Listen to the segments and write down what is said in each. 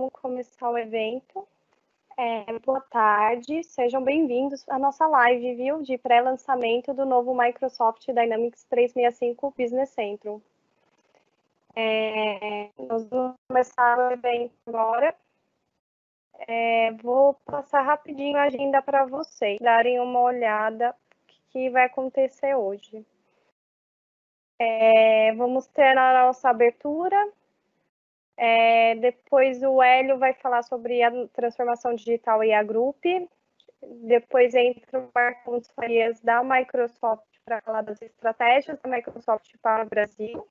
vamos começar o evento. Boa tarde, sejam bem-vindos à nossa live, viu, de pré-lançamento do novo Microsoft Dynamics 365 Business Central. Nós vamos começar o evento agora. Vou passar rapidinho a agenda para vocês darem uma olhada no que vai acontecer hoje. Vamos ter a nossa abertura. Depois o Hélio vai falar sobre a transformação digital e a Group. Depois entra o Marcondes Farias da Microsoft para falar das estratégias da Microsoft para o Brasil.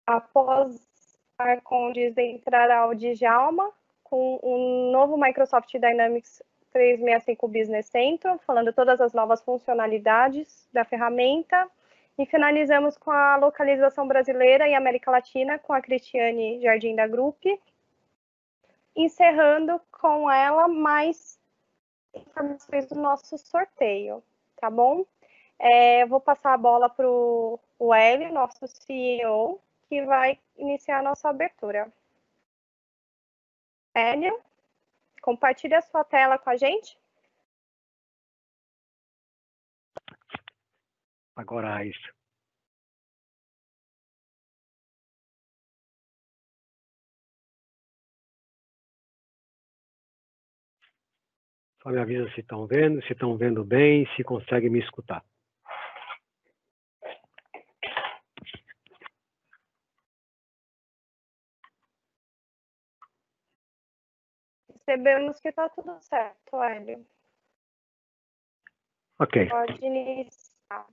Após Marcondes entrará o Djalma com o novo Microsoft Dynamics 365 Business Central, falando todas as novas funcionalidades da ferramenta. E finalizamos com a localização brasileira e América Latina, com a Cristiane Jardim da Group. Encerrando com ela mais informações do nosso sorteio, tá bom? Vou passar a bola para o Hélio, nosso CEO, que vai iniciar a nossa abertura. Hélio, compartilha a sua tela com a gente. Agora, Raíssa. Só me avisa se estão vendo bem, se conseguem me escutar. Percebemos que está tudo certo, Hélio. Ok. Pode iniciar.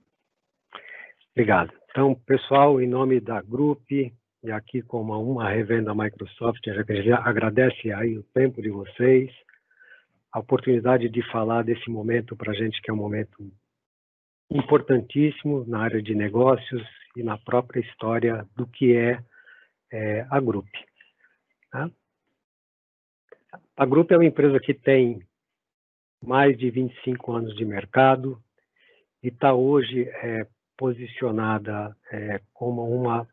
Obrigado. Então, pessoal, em nome da Group, e aqui como uma revenda Microsoft, a gente agradece aí o tempo de vocês, a oportunidade de falar desse momento para a gente, que é um momento importantíssimo na área de negócios e na própria história do que é a Group. Tá? A Group é uma empresa que tem mais de 25 anos de mercado e está hoje posicionada como uma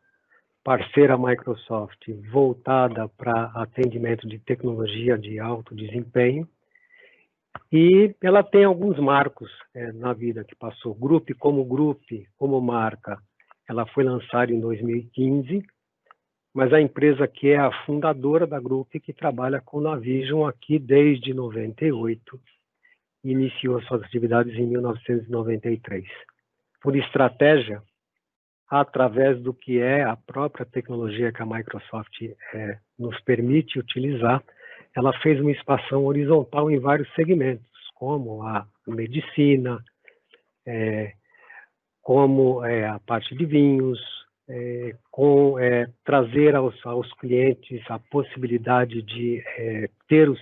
parceira Microsoft voltada para atendimento de tecnologia de alto desempenho. E ela tem alguns marcos na vida que passou. Group, como marca, ela foi lançada em 2015, mas a empresa que é a fundadora da Group, que trabalha com Navision aqui desde 98, iniciou suas atividades em 1993. Por estratégia, através do que é a própria tecnologia que a Microsoft nos permite utilizar, ela fez uma expansão horizontal em vários segmentos, como a medicina, como a parte de vinhos, trazer aos clientes a possibilidade de ter os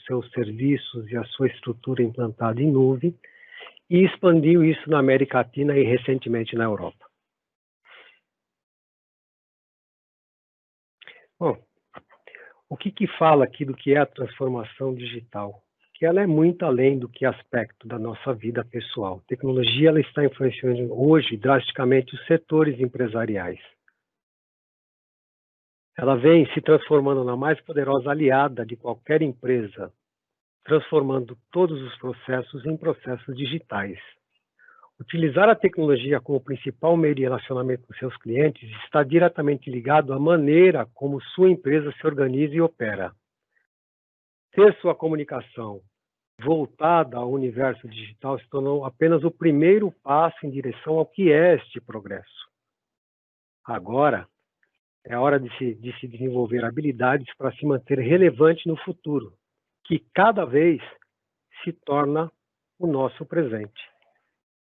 seus serviços e a sua estrutura implantada em nuvem, e expandiu isso na América Latina e recentemente na Europa. Bom, o que fala aqui do que é a transformação digital? Que ela é muito além do que aspecto da nossa vida pessoal. A tecnologia ela está influenciando hoje drasticamente os setores empresariais. Ela vem se transformando na mais poderosa aliada de qualquer empresa, transformando todos os processos em processos digitais. Utilizar a tecnologia como principal meio de relacionamento com seus clientes está diretamente ligado à maneira como sua empresa se organiza e opera. Ter sua comunicação voltada ao universo digital se tornou apenas o primeiro passo em direção ao que é este progresso. Agora, é hora de se desenvolver habilidades para se manter relevante no futuro, que cada vez se torna o nosso presente.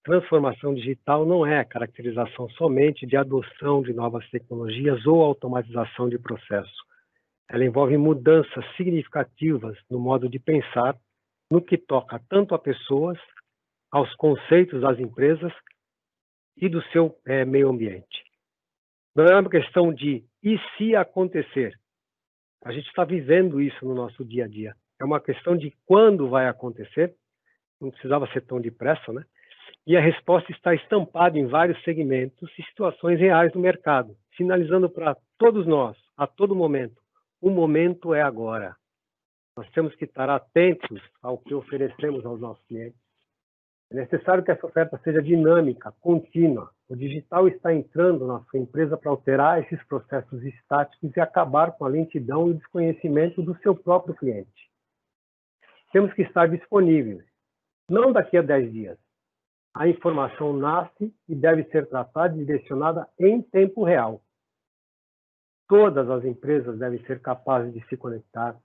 Transformação digital não é a caracterização somente de adoção de novas tecnologias ou automatização de processo. Ela envolve mudanças significativas no modo de pensar, no que toca tanto a pessoas, aos conceitos das empresas e do seu meio ambiente. Não é uma questão de e se acontecer. A gente está vivendo isso no nosso dia a dia. É uma questão de quando vai acontecer. Não precisava ser tão depressa, né? E a resposta está estampada em vários segmentos e situações reais do mercado, sinalizando para todos nós, a todo momento, O momento é agora. Nós temos que estar atentos ao que oferecemos aos nossos clientes. É necessário que essa oferta seja dinâmica, contínua. O digital está entrando na sua empresa para alterar esses processos estáticos e acabar com a lentidão e o desconhecimento do seu próprio cliente. Temos que estar disponíveis, não daqui a 10 dias. A informação nasce e deve ser tratada e direcionada em tempo real. Todas as empresas devem ser capazes de se conectar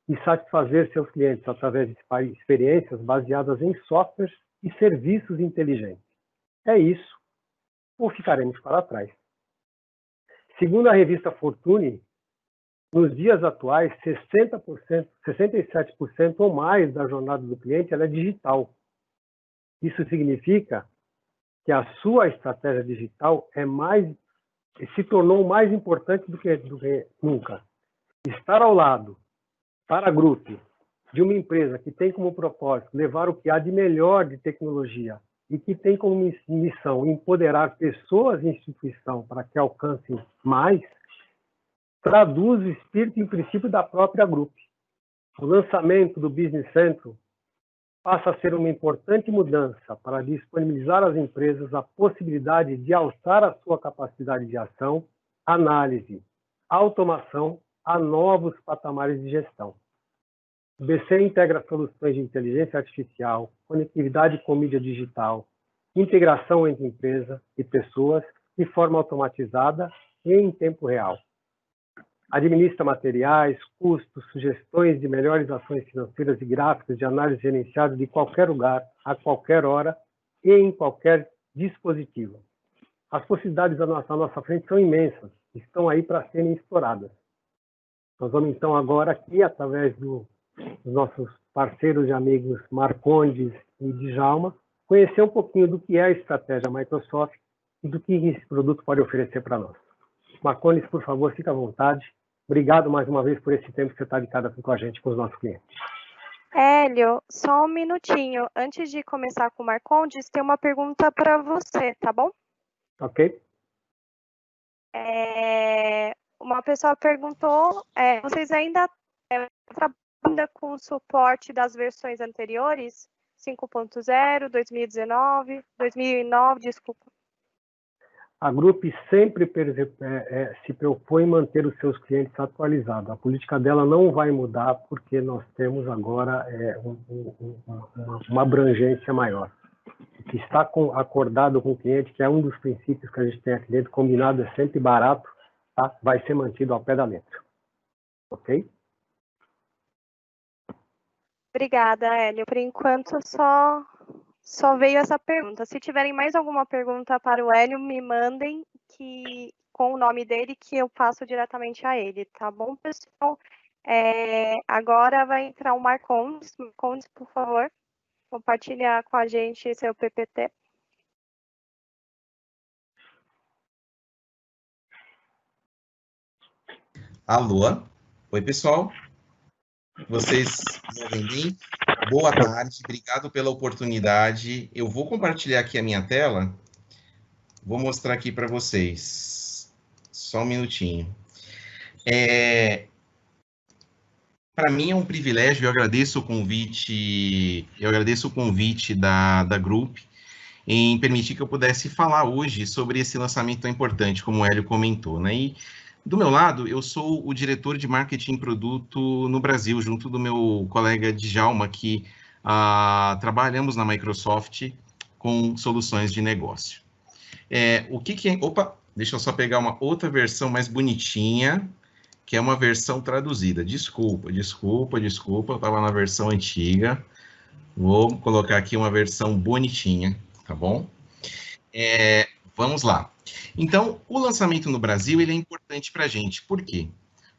e satisfazer seus clientes através de experiências baseadas em softwares e serviços inteligentes. É isso, ou ficaremos para trás. Segundo a revista Fortune, nos dias atuais, 60%, 67% ou mais da jornada do cliente ela é digital. Isso significa que a sua estratégia digital se tornou mais importante do que nunca. Estar ao lado, para a Grupo, de uma empresa que tem como propósito levar o que há de melhor de tecnologia e que tem como missão empoderar pessoas e instituição para que alcancem mais, traduz o espírito e o princípio da própria Grupo. O lançamento do Business Central passa a ser uma importante mudança para disponibilizar às empresas a possibilidade de alçar a sua capacidade de ação, análise, automação a novos patamares de gestão. O BC integra soluções de inteligência artificial, conectividade com mídia digital, integração entre empresa e pessoas de forma automatizada e em tempo real. Administra materiais, custos, sugestões de melhores ações financeiras e gráficas de análise gerenciada de qualquer lugar, a qualquer hora e em qualquer dispositivo. As possibilidades à nossa frente são imensas, estão aí para serem exploradas. Nós vamos então agora aqui, através dos nossos parceiros e amigos Marcondes e Djalma, conhecer um pouquinho do que é a estratégia Microsoft e do que esse produto pode oferecer para nós. Marcondes, por favor, fique à vontade. Obrigado mais uma vez por esse tempo que você está dedicado aqui com a gente, com os nossos clientes. Hélio, só um minutinho. Antes de começar com o Marcondes, tem uma pergunta para você, tá bom? Ok. Uma pessoa perguntou, vocês ainda trabalham com o suporte das versões anteriores? 5.0, 2019, 2009, desculpa. A Grupo sempre se propõe manter os seus clientes atualizados. A política dela não vai mudar porque nós temos agora uma abrangência maior. O que está acordado com o cliente, que é um dos princípios que a gente tem aqui dentro, combinado é sempre barato, tá? Vai ser mantido ao pé da letra. Ok? Obrigada, Hélio. Por enquanto, só veio essa pergunta. Se tiverem mais alguma pergunta para o Hélio, me mandem com o nome dele, que eu passo diretamente a ele, tá bom, pessoal? Agora vai entrar o Marcondes. Marcondes, por favor, compartilha com a gente seu PPT. Alô? Oi, pessoal. Vocês me ouvem bem? Boa tarde, obrigado pela oportunidade. Eu vou compartilhar aqui a minha tela. Vou mostrar aqui para vocês. Só um minutinho. Para mim é um privilégio, eu agradeço o convite da Group em permitir que eu pudesse falar hoje sobre esse lançamento tão importante, como o Hélio comentou, né? E do meu lado, eu sou o diretor de marketing e produto no Brasil, junto do meu colega Djalma, que trabalhamos na Microsoft com soluções de negócio. Opa, deixa eu só pegar uma outra versão mais bonitinha, que é uma versão traduzida. Desculpa, eu estava na versão antiga. Vou colocar aqui uma versão bonitinha, tá bom? Vamos lá. Então, o lançamento no Brasil ele é importante para a gente. Por quê?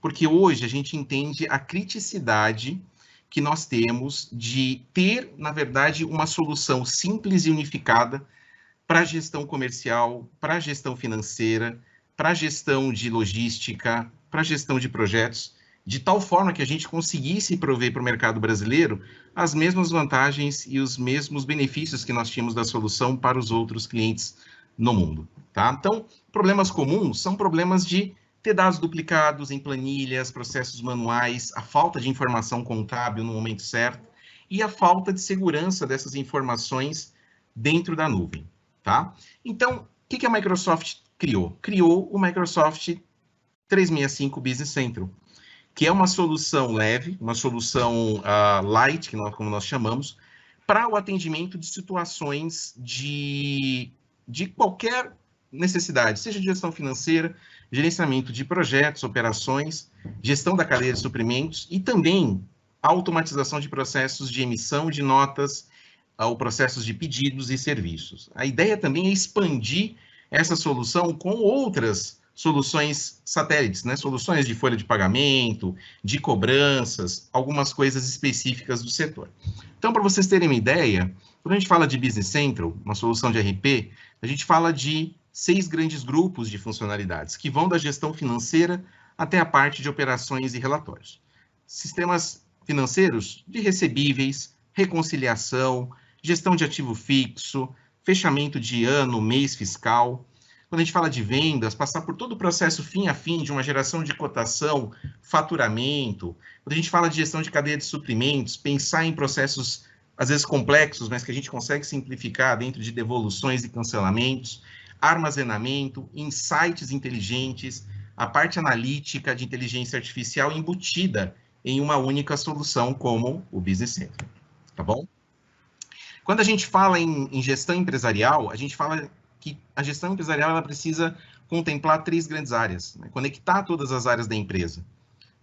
Porque hoje a gente entende a criticidade que nós temos de ter, na verdade, uma solução simples e unificada para a gestão comercial, para a gestão financeira, para a gestão de logística, para a gestão de projetos, de tal forma que a gente conseguisse prover para o mercado brasileiro as mesmas vantagens e os mesmos benefícios que nós tínhamos da solução para os outros clientes no mundo, tá? Então, problemas comuns são problemas de ter dados duplicados em planilhas, processos manuais, a falta de informação contábil no momento certo e a falta de segurança dessas informações dentro da nuvem, tá? Então, o que a Microsoft criou? Criou o Microsoft 365 Business Central, que é uma solução leve, uma solução light, como nós chamamos, para o atendimento de situações de qualquer necessidade, seja de gestão financeira, gerenciamento de projetos, operações, gestão da cadeia de suprimentos e também automatização de processos de emissão de notas, ou processos de pedidos e serviços. A ideia também é expandir essa solução com outras soluções satélites, né? Soluções de folha de pagamento, de cobranças, algumas coisas específicas do setor. Então, para vocês terem uma ideia, quando a gente fala de Business Central, uma solução de RP, a gente fala de 6 grandes grupos de funcionalidades, que vão da gestão financeira até a parte de operações e relatórios. Sistemas financeiros de recebíveis, reconciliação, gestão de ativo fixo, fechamento de ano, mês fiscal. Quando a gente fala de vendas, passar por todo o processo fim a fim de uma geração de cotação, faturamento. Quando a gente fala de gestão de cadeia de suprimentos, pensar em processos, às vezes complexos, mas que a gente consegue simplificar dentro de devoluções e cancelamentos, armazenamento, insights inteligentes, a parte analítica de inteligência artificial embutida em uma única solução como o Business Central, tá bom? Quando a gente fala em gestão empresarial, a gente fala que a gestão empresarial ela precisa contemplar 3 grandes áreas, né? Conectar todas as áreas da empresa,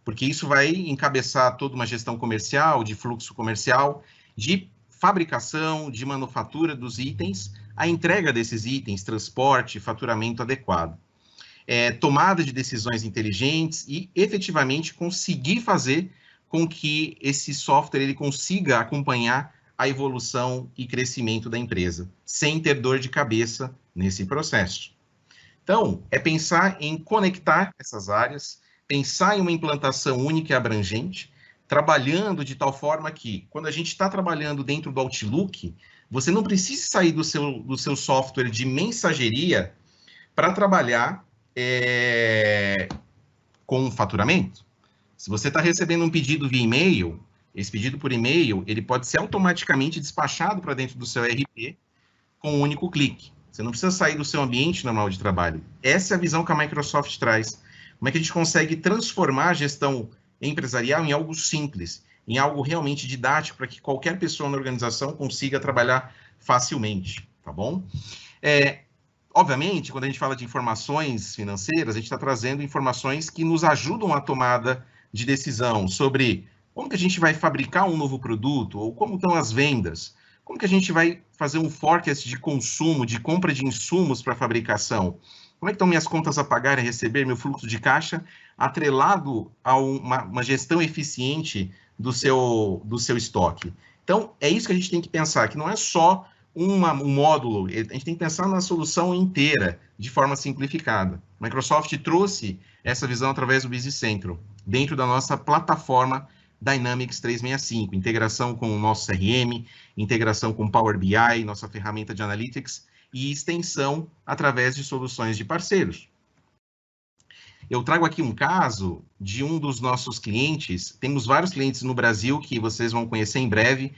porque isso vai encabeçar toda uma gestão comercial, de fluxo comercial, de fabricação, de manufatura dos itens, a entrega desses itens, transporte, faturamento adequado, tomada de decisões inteligentes e efetivamente conseguir fazer com que esse software ele consiga acompanhar a evolução e crescimento da empresa, sem ter dor de cabeça nesse processo. Então, é pensar em conectar essas áreas, pensar em uma implantação única e abrangente, trabalhando de tal forma que, quando a gente está trabalhando dentro do Outlook, você não precisa sair do seu software de mensageria para trabalhar com faturamento. Se você está recebendo um pedido via e-mail, esse pedido por e-mail, ele pode ser automaticamente despachado para dentro do seu ERP com um único clique. Você não precisa sair do seu ambiente normal de trabalho. Essa é a visão que a Microsoft traz. Como é que a gente consegue transformar a gestão empresarial em algo simples, em algo realmente didático, para que qualquer pessoa na organização consiga trabalhar facilmente, tá bom? Obviamente, quando a gente fala de informações financeiras, a gente está trazendo informações que nos ajudam à tomada de decisão sobre como que a gente vai fabricar um novo produto, ou como estão as vendas, como que a gente vai fazer um forecast de consumo, de compra de insumos para fabricação, como é que estão minhas contas a pagar e receber, meu fluxo de caixa, atrelado a uma gestão eficiente do seu estoque. Então, é isso que a gente tem que pensar, que não é só um módulo, a gente tem que pensar na solução inteira, de forma simplificada. A Microsoft trouxe essa visão através do Business Central, dentro da nossa plataforma Dynamics 365, integração com o nosso CRM, integração com Power BI, nossa ferramenta de Analytics, e extensão através de soluções de parceiros. Eu trago aqui um caso de um dos nossos clientes, temos vários clientes no Brasil que vocês vão conhecer em breve,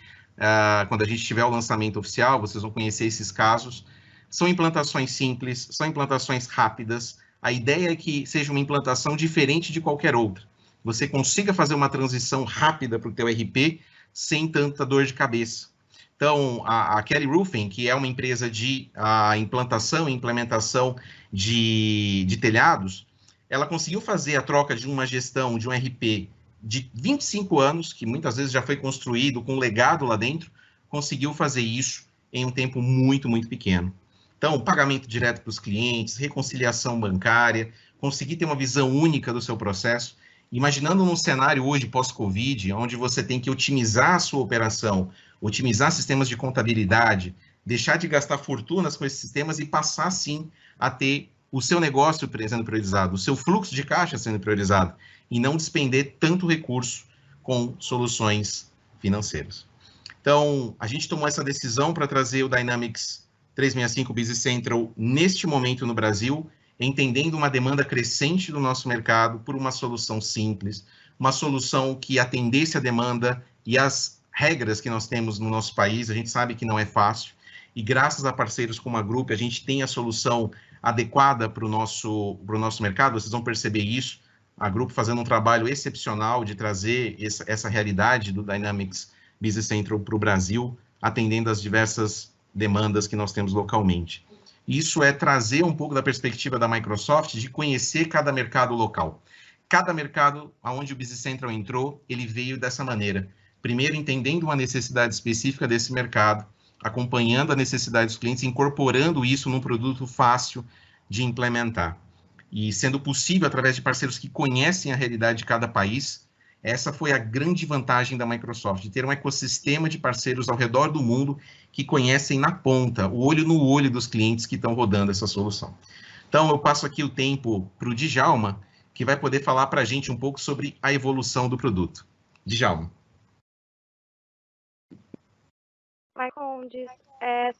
quando a gente tiver o lançamento oficial, vocês vão conhecer esses casos. São implantações simples, são implantações rápidas, a ideia é que seja uma implantação diferente de qualquer outra. Você consiga fazer uma transição rápida para o teu RP sem tanta dor de cabeça. Então, a Kelly Roofing, que é uma empresa de implantação e implementação de telhados, ela conseguiu fazer a troca de uma gestão de um RP de 25 anos, que muitas vezes já foi construído com legado lá dentro, conseguiu fazer isso em um tempo muito, muito pequeno. Então, pagamento direto para os clientes, reconciliação bancária, conseguir ter uma visão única do seu processo. Imaginando num cenário hoje pós-Covid, onde você tem que otimizar a sua operação, otimizar sistemas de contabilidade, deixar de gastar fortunas com esses sistemas e passar, sim, a ter o seu negócio sendo priorizado, o seu fluxo de caixa sendo priorizado, e não despender tanto recurso com soluções financeiras. Então, a gente tomou essa decisão para trazer o Dynamics 365 Business Central neste momento no Brasil, entendendo uma demanda crescente do nosso mercado por uma solução simples, uma solução que atendesse a demanda e as regras que nós temos no nosso país. A gente sabe que não é fácil, e graças a parceiros como a Group, a gente tem a solução adequada para o nosso mercado. Vocês vão perceber isso, a Group fazendo um trabalho excepcional de trazer essa realidade do Dynamics Business Central para o Brasil, atendendo às diversas demandas que nós temos localmente. Isso é trazer um pouco da perspectiva da Microsoft de conhecer cada mercado local. Cada mercado onde o Business Central entrou, ele veio dessa maneira. Primeiro, entendendo uma necessidade específica desse mercado, acompanhando a necessidade dos clientes, incorporando isso num produto fácil de implementar. E sendo possível, através de parceiros que conhecem a realidade de cada país. Essa foi a grande vantagem da Microsoft, de ter um ecossistema de parceiros ao redor do mundo que conhecem na ponta, o olho no olho dos clientes que estão rodando essa solução. Então, eu passo aqui o tempo para o Djalma, que vai poder falar para a gente um pouco sobre a evolução do produto. Djalma. Marcondes,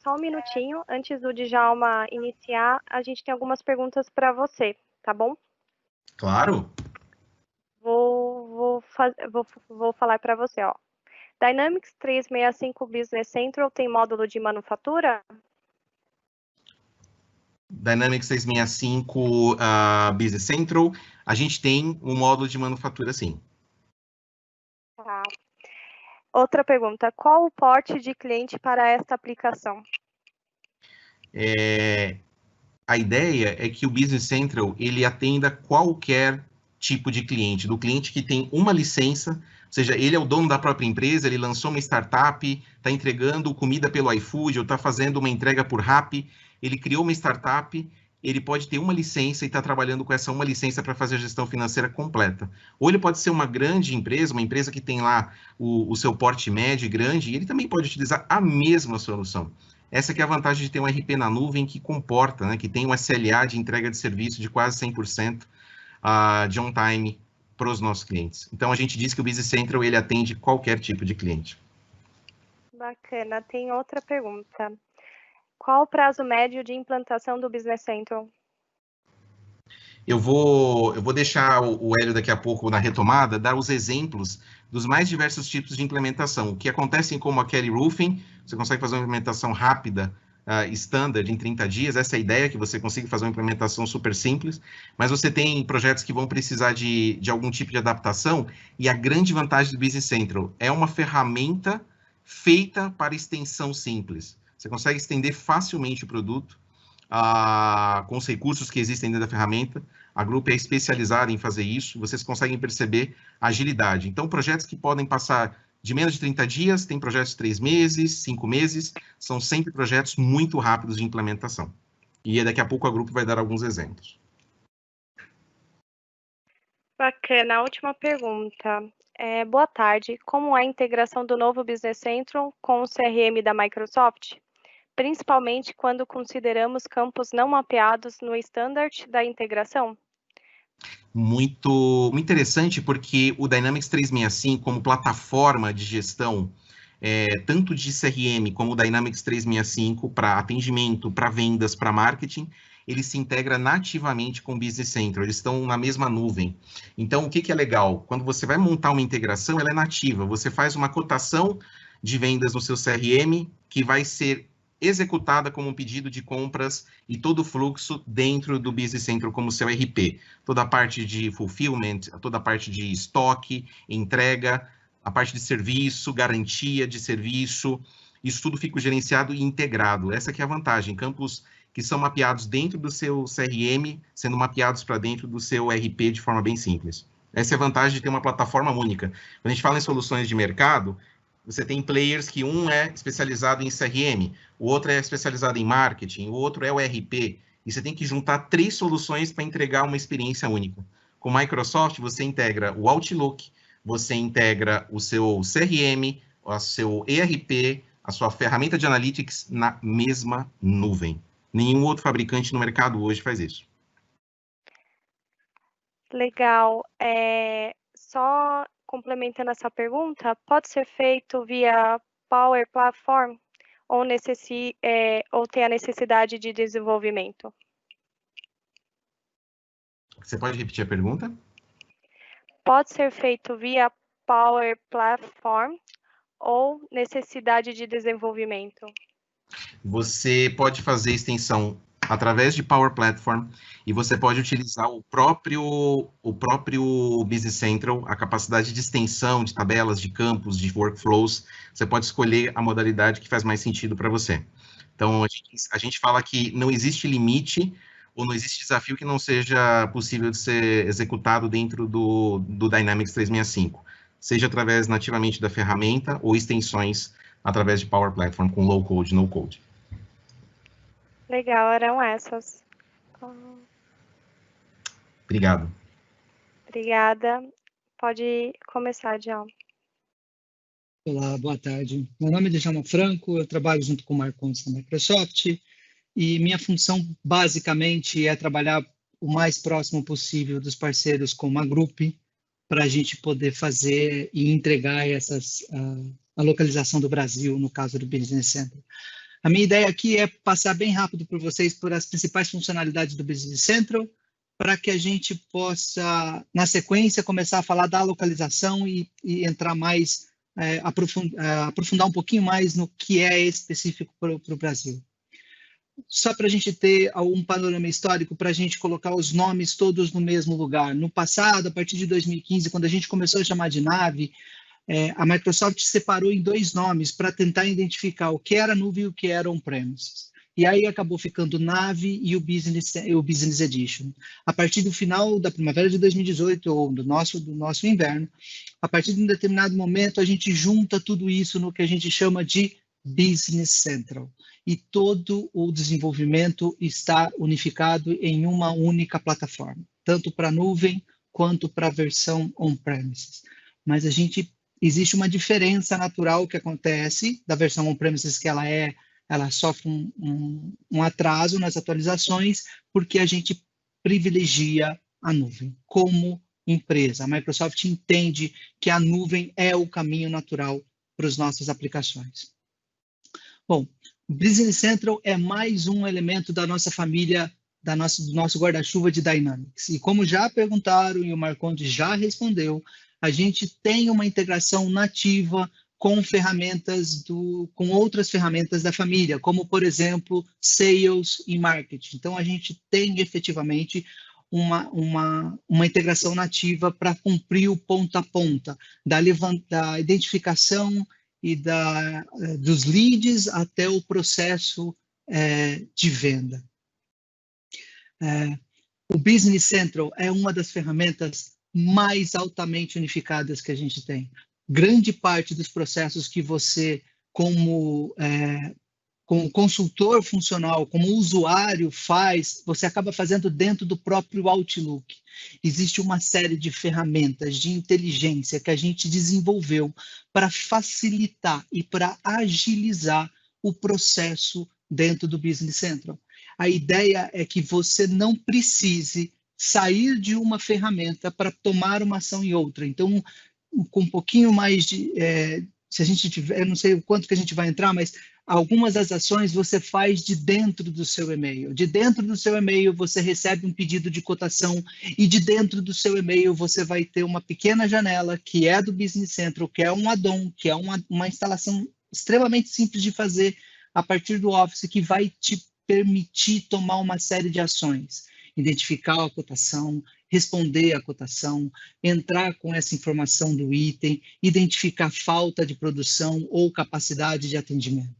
só um minutinho, antes do Djalma iniciar, a gente tem algumas perguntas para você, tá bom? Claro. Vou falar para você, ó. Dynamics 365 Business Central tem módulo de manufatura? Dynamics 365 Business Central, a gente tem um módulo de manufatura, sim. Tá. Outra pergunta, qual o porte de cliente para esta aplicação? A ideia é que o Business Central, ele atenda qualquer tipo de cliente, do cliente que tem uma licença, ou seja, ele é o dono da própria empresa, ele lançou uma startup, está entregando comida pelo iFood, ou está fazendo uma entrega por Rappi, ele criou uma startup, ele pode ter uma licença e está trabalhando com essa uma licença para fazer a gestão financeira completa. Ou ele pode ser uma grande empresa, uma empresa que tem lá o seu porte médio e grande, e ele também pode utilizar a mesma solução. Essa que é a vantagem de ter um RP na nuvem que comporta, né, que tem um SLA de entrega de serviço de quase 100% de on-time para os nossos clientes. Então, a gente diz que o Business Central, ele atende qualquer tipo de cliente. Bacana. Tem outra pergunta. Qual o prazo médio de implantação do Business Central? Eu vou deixar o Hélio daqui a pouco, na retomada, dar os exemplos dos mais diversos tipos de implementação, que acontecem como a Kelly Roofing. Você consegue fazer uma implementação rápida, standard, em 30 dias. Essa é a ideia, que você consiga fazer uma implementação super simples. Mas você tem projetos que vão precisar de algum tipo de adaptação, e a grande vantagem do Business Central é uma ferramenta feita para extensão simples. Você consegue estender facilmente o produto, com os recursos que existem dentro da ferramenta. A Group é especializada em fazer isso, vocês conseguem perceber a agilidade. Então, projetos que podem passar de menos de 30 dias, tem projetos de 3 meses, 5 meses, são sempre projetos muito rápidos de implementação. E daqui a pouco a Group vai dar alguns exemplos. Bacana. A última pergunta. Boa tarde. Como é a integração do novo Business Central com o CRM da Microsoft? Principalmente quando consideramos campos não mapeados no standard da integração? Muito interessante, porque o Dynamics 365, como plataforma de gestão, tanto de CRM como o Dynamics 365 para atendimento, para vendas, para marketing, ele se integra nativamente com o Business Central, eles estão na mesma nuvem. Então, o que é legal? Quando você vai montar uma integração, ela é nativa, você faz uma cotação de vendas no seu CRM, que vai ser executada como um pedido de compras, e todo o fluxo dentro do Business Central como seu RP. Toda a parte de fulfillment, toda a parte de estoque, entrega, a parte de serviço, garantia de serviço, isso tudo fica gerenciado e integrado. Essa que é a vantagem, campos que são mapeados dentro do seu CRM, sendo mapeados para dentro do seu RP de forma bem simples. Essa é a vantagem de ter uma plataforma única. Quando a gente fala em soluções de mercado, você tem players que um é especializado em CRM, o outro é especializado em marketing, o outro é o RP, e você tem que juntar 3 soluções para entregar uma experiência única. Com Microsoft, você integra o Outlook, você integra o seu CRM, o seu ERP, a sua ferramenta de analytics na mesma nuvem. Nenhum outro fabricante no mercado hoje faz isso. Legal. Só complementando essa pergunta, pode ser feito via Power Platform ou tem a necessidade de desenvolvimento? Você pode repetir a pergunta? Pode ser feito via Power Platform ou necessidade de desenvolvimento? Você pode fazer extensão através de Power Platform e você pode utilizar o próprio Business Central, a capacidade de extensão de tabelas, de campos, de workflows. Você pode escolher a modalidade que faz mais sentido para você. Então, a gente fala que não existe limite ou não existe desafio que não seja possível de ser executado dentro do Dynamics 365, seja através nativamente da ferramenta ou extensões através de Power Platform com low code, no code. Legal, eram essas. Obrigado. Obrigada. Pode começar, Djalma. Olá, boa tarde. Meu nome é Djalma Franco, eu trabalho junto com o Marcondes da Microsoft e minha função basicamente é trabalhar o mais próximo possível dos parceiros como a Group para a gente poder fazer e entregar a localização do Brasil, no caso do Business Central. A minha ideia aqui é passar bem rápido por vocês por as principais funcionalidades do Business Central, para que a gente possa, na sequência, começar a falar da localização e entrar mais, aprofundar um pouquinho mais no que é específico para o Brasil. Só para a gente ter um panorama histórico, para a gente colocar os nomes todos no mesmo lugar. No passado, a partir de 2015, quando a gente começou a chamar de nave, a Microsoft separou em 2 nomes para tentar identificar o que era nuvem e o que era on-premises. E aí acabou ficando Nave e o Business Edition. A partir do final da primavera de 2018, ou do nosso inverno, a partir de um determinado momento, a gente junta tudo isso no que a gente chama de Business Central. E todo o desenvolvimento está unificado em uma única plataforma, tanto para a nuvem quanto para a versão on-premises. Mas existe uma diferença natural que acontece da versão on-premises, que ela sofre um atraso nas atualizações, porque a gente privilegia a nuvem como empresa. A Microsoft entende que a nuvem é o caminho natural para as nossas aplicações. Bom, o Business Central é mais um elemento da nossa família, do nosso guarda-chuva de Dynamics. E como já perguntaram e o Marcondes já respondeu, a gente tem uma integração nativa com com outras ferramentas da família, como, por exemplo, Sales e Marketing. Então, a gente tem efetivamente uma integração nativa para cumprir o ponta a ponta, da identificação e dos leads até o processo de venda. O Business Central é uma das ferramentas mais altamente unificadas que a gente tem. Grande parte dos processos que você, como consultor funcional, como usuário faz, você acaba fazendo dentro do próprio Outlook. Existe uma série de ferramentas de inteligência que a gente desenvolveu para facilitar e para agilizar o processo dentro do Business Central. A ideia é que você não precise sair de uma ferramenta para tomar uma ação em outra. Então, com um pouquinho mais de... se a gente tiver, eu não sei o quanto que a gente vai entrar, mas algumas das ações você faz de dentro do seu e-mail. De dentro do seu e-mail você recebe um pedido de cotação e de dentro do seu e-mail você vai ter uma pequena janela que é do Business Central, que é um add-on, que é uma instalação extremamente simples de fazer a partir do Office, que vai te permitir tomar uma série de ações. Identificar a cotação, responder à cotação, entrar com essa informação do item, identificar falta de produção ou capacidade de atendimento.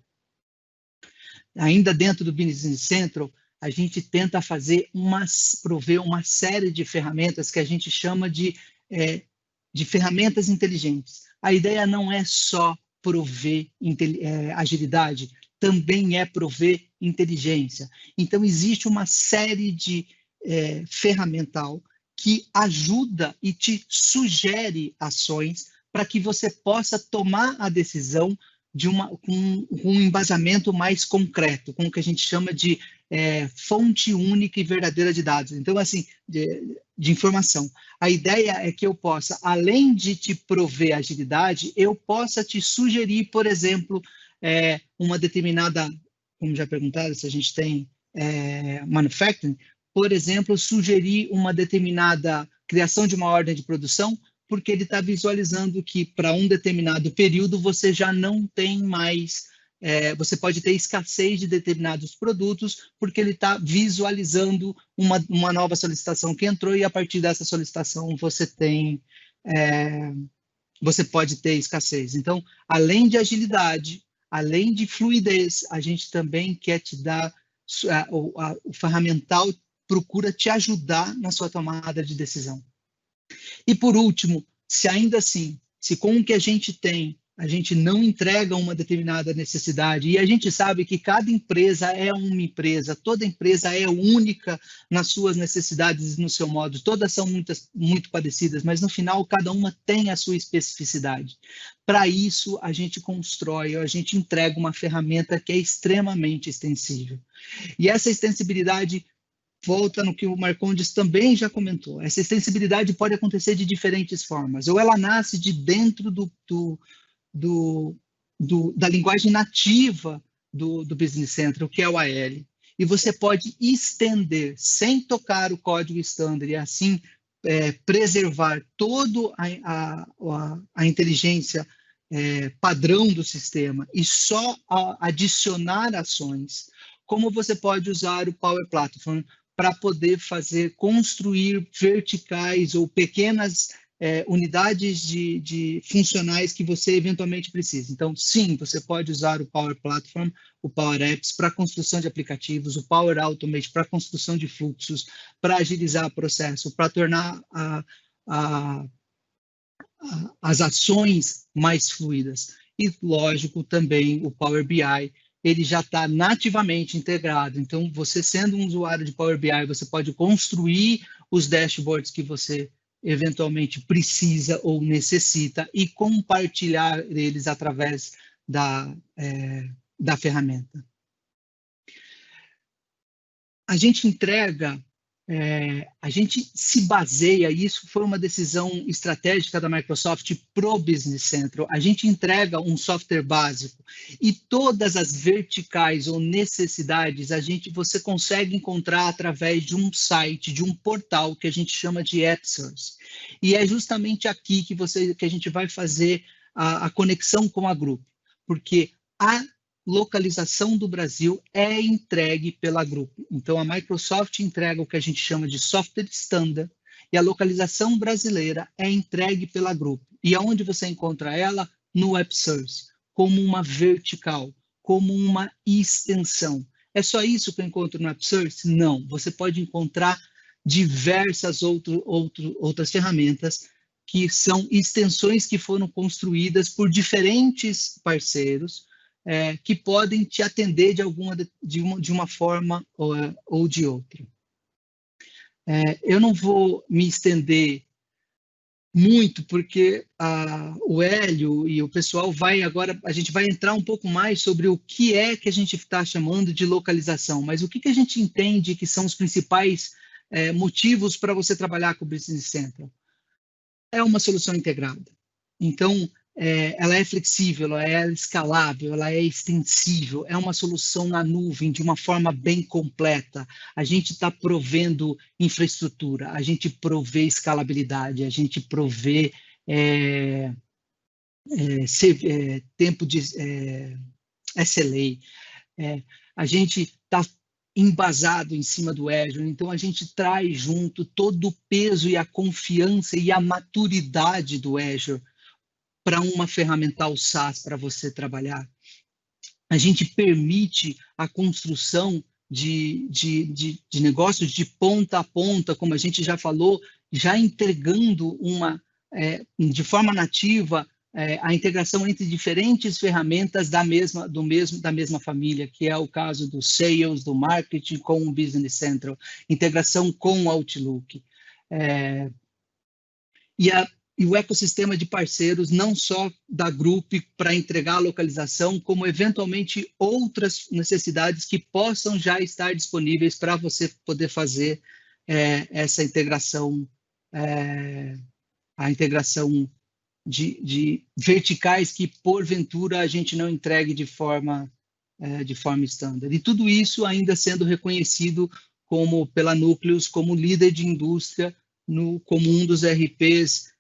Ainda dentro do Business Central, a gente tenta prover uma série de ferramentas que a gente chama de ferramentas inteligentes. A ideia não é só prover agilidade, também é prover inteligência. Então, existe uma série de ferramental que ajuda e te sugere ações para que você possa tomar a decisão com um embasamento mais concreto, com o que a gente chama de fonte única e verdadeira de dados. Então, assim, de informação. A ideia é que eu possa, além de te prover agilidade, eu possa te sugerir, por exemplo, uma determinada, como já perguntaram, se a gente tem manufacturing, por exemplo, sugerir uma determinada criação de uma ordem de produção, porque ele está visualizando que para um determinado período você já não tem mais, você pode ter escassez de determinados produtos, porque ele está visualizando uma nova solicitação que entrou e a partir dessa solicitação você pode ter escassez. Então, além de agilidade, além de fluidez, a gente também quer te dar, o ferramental procura te ajudar na sua tomada de decisão. E por último, se ainda assim, se com o que a gente tem, a gente não entrega uma determinada necessidade, e a gente sabe que cada empresa é uma empresa, toda empresa é única nas suas necessidades e no seu modo, todas são muito parecidas, mas no final cada uma tem a sua especificidade. Para isso, a gente constrói, a gente entrega uma ferramenta que é extremamente extensível. E essa extensibilidade volta no que o Marcondes também já comentou. Essa extensibilidade pode acontecer de diferentes formas, ou ela nasce de dentro da linguagem nativa do Business Central, que é o AL, e você pode estender sem tocar o código standard e assim preservar toda a inteligência padrão do sistema e só adicionar ações, como você pode usar o Power Platform para poder construir verticais ou pequenas unidades de funcionais que você eventualmente precisa. Então, sim, você pode usar o Power Platform, o Power Apps para construção de aplicativos, o Power Automate para construção de fluxos, para agilizar o processo, para tornar as ações mais fluidas. E, lógico, também o Power BI, ele já está nativamente integrado. Então, você sendo um usuário de Power BI, você pode construir os dashboards que você eventualmente precisa ou necessita e compartilhar eles através da ferramenta. A gente entrega, a gente se baseia, isso foi uma decisão estratégica da Microsoft pro Business Central, a gente entrega um software básico e todas as verticais ou necessidades você consegue encontrar através de um site, de um portal que a gente chama de AppSource. E é justamente aqui que a gente vai fazer a conexão com a Group, porque a localização do Brasil é entregue pela Group. Então, a Microsoft entrega o que a gente chama de software standard e a localização brasileira é entregue pela Group. E aonde você encontra ela? No AppSource, como uma vertical, como uma extensão. É só isso que eu encontro no AppSource? Não. Você pode encontrar diversas outras ferramentas que são extensões que foram construídas por diferentes parceiros, que podem te atender de uma forma ou de outra. Eu não vou me estender muito, porque o Hélio e o pessoal a gente vai entrar um pouco mais sobre o que é que a gente está chamando de localização, mas o que a gente entende que são os principais motivos para você trabalhar com o Business Central. É uma solução integrada. Então, ela é flexível, ela é escalável, ela é extensível, é uma solução na nuvem de uma forma bem completa. A gente está provendo infraestrutura, a gente provê escalabilidade, a gente provê tempo de SLA, a gente está embasado em cima do Azure, então a gente traz junto todo o peso e a confiança e a maturidade do Azure para uma ferramental SaaS para você trabalhar. A gente permite a construção de negócios de ponta a ponta, como a gente já falou, já entregando de forma nativa a integração entre diferentes ferramentas da mesma família, que é o caso do Sales, do Marketing com o Business Central, integração com o Outlook. E o ecossistema de parceiros, não só da Group para entregar a localização, como eventualmente outras necessidades que possam já estar disponíveis para você poder fazer essa integração, a integração de verticais que, porventura, a gente não entregue de forma standard. E tudo isso ainda sendo reconhecido como pela Núcleos, como líder de indústria, como um dos RPs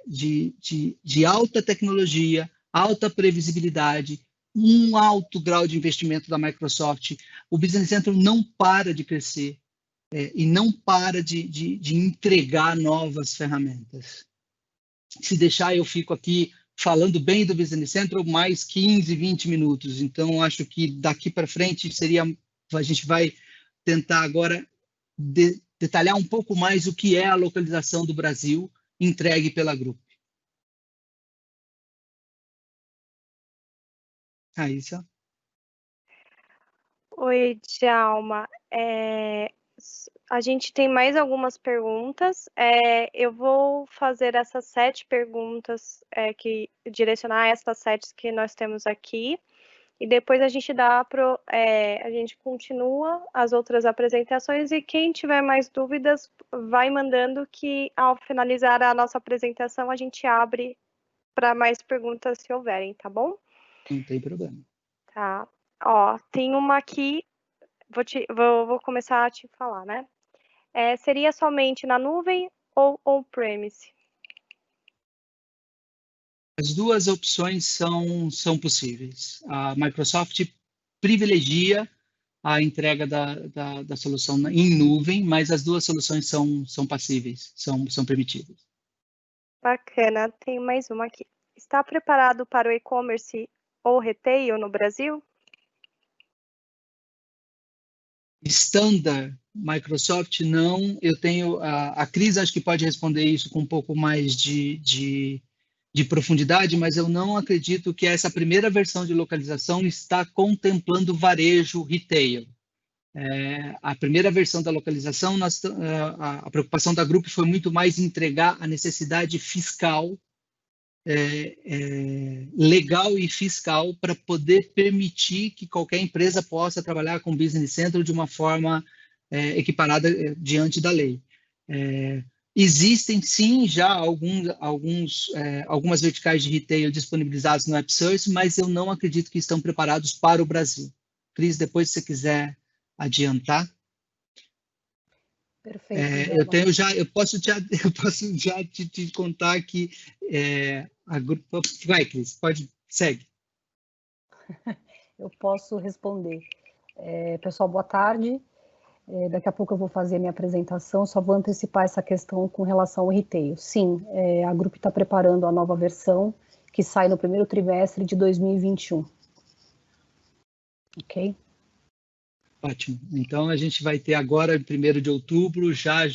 de alta tecnologia, alta previsibilidade, um alto grau de investimento da Microsoft. O Business Central não para de crescer e não para de entregar novas ferramentas. Se deixar, eu fico aqui falando bem do Business Central mais 15, 20 minutos. Então, acho que daqui para frente a gente vai tentar agora detalhar um pouco mais o que é a localização do Brasil entregue pela Grupo. Raíssa? Oi, Djalma. A gente tem mais algumas perguntas. Eu vou fazer essas 7 perguntas, direcionar essas 7 que nós temos aqui, e depois a gente a gente continua as outras apresentações, e quem tiver mais dúvidas vai mandando, que ao finalizar a nossa apresentação a gente abre para mais perguntas se houverem, tá bom? Não tem problema. Tá. Ó, tem uma aqui, vou começar a te falar, né? Seria somente na nuvem ou on-premise? As duas opções são possíveis. A Microsoft privilegia a entrega da solução em nuvem, mas as duas soluções são passíveis, são permitidas. Bacana. Tem mais uma aqui. Está preparado para o e-commerce ou retail no Brasil? Standard, Microsoft não. Eu tenho a Cris, acho que pode responder isso com um pouco mais de profundidade, mas eu não acredito que essa primeira versão de localização está contemplando varejo retail. A primeira versão da localização, a preocupação da Grupo foi muito mais entregar a necessidade fiscal, legal e fiscal, para poder permitir que qualquer empresa possa trabalhar com Business Central de uma forma equiparada diante da lei. Existem, sim, já algumas verticais de retail disponibilizadas no AppSource, mas eu não acredito que estão preparados para o Brasil. Cris, depois, se você quiser adiantar. Perfeito. Eu posso já te contar que a Grupo... Vai, Cris, segue. Eu posso responder. Pessoal, boa tarde. Daqui a pouco eu vou fazer a minha apresentação, só vou antecipar essa questão com relação ao retail. Sim, a Grupo está preparando a nova versão, que sai no primeiro trimestre de 2021. Ok? Ótimo. Então, a gente vai ter agora, em 1º de outubro, já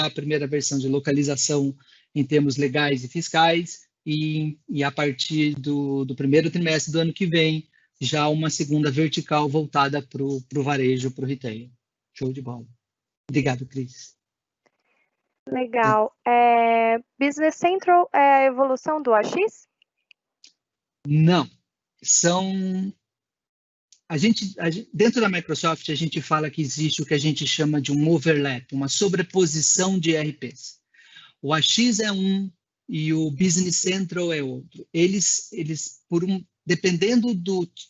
a primeira versão de localização em termos legais e fiscais, e a partir do primeiro trimestre do ano que vem, já uma segunda vertical voltada para o varejo, para o retail. Show de bola. Obrigado, Cris. Legal. Business Central é a evolução do AX? Não. Dentro da Microsoft, a gente fala que existe o que a gente chama de um overlap, uma sobreposição de ERPs. O AX é um e o Business Central é outro. Eles dependendo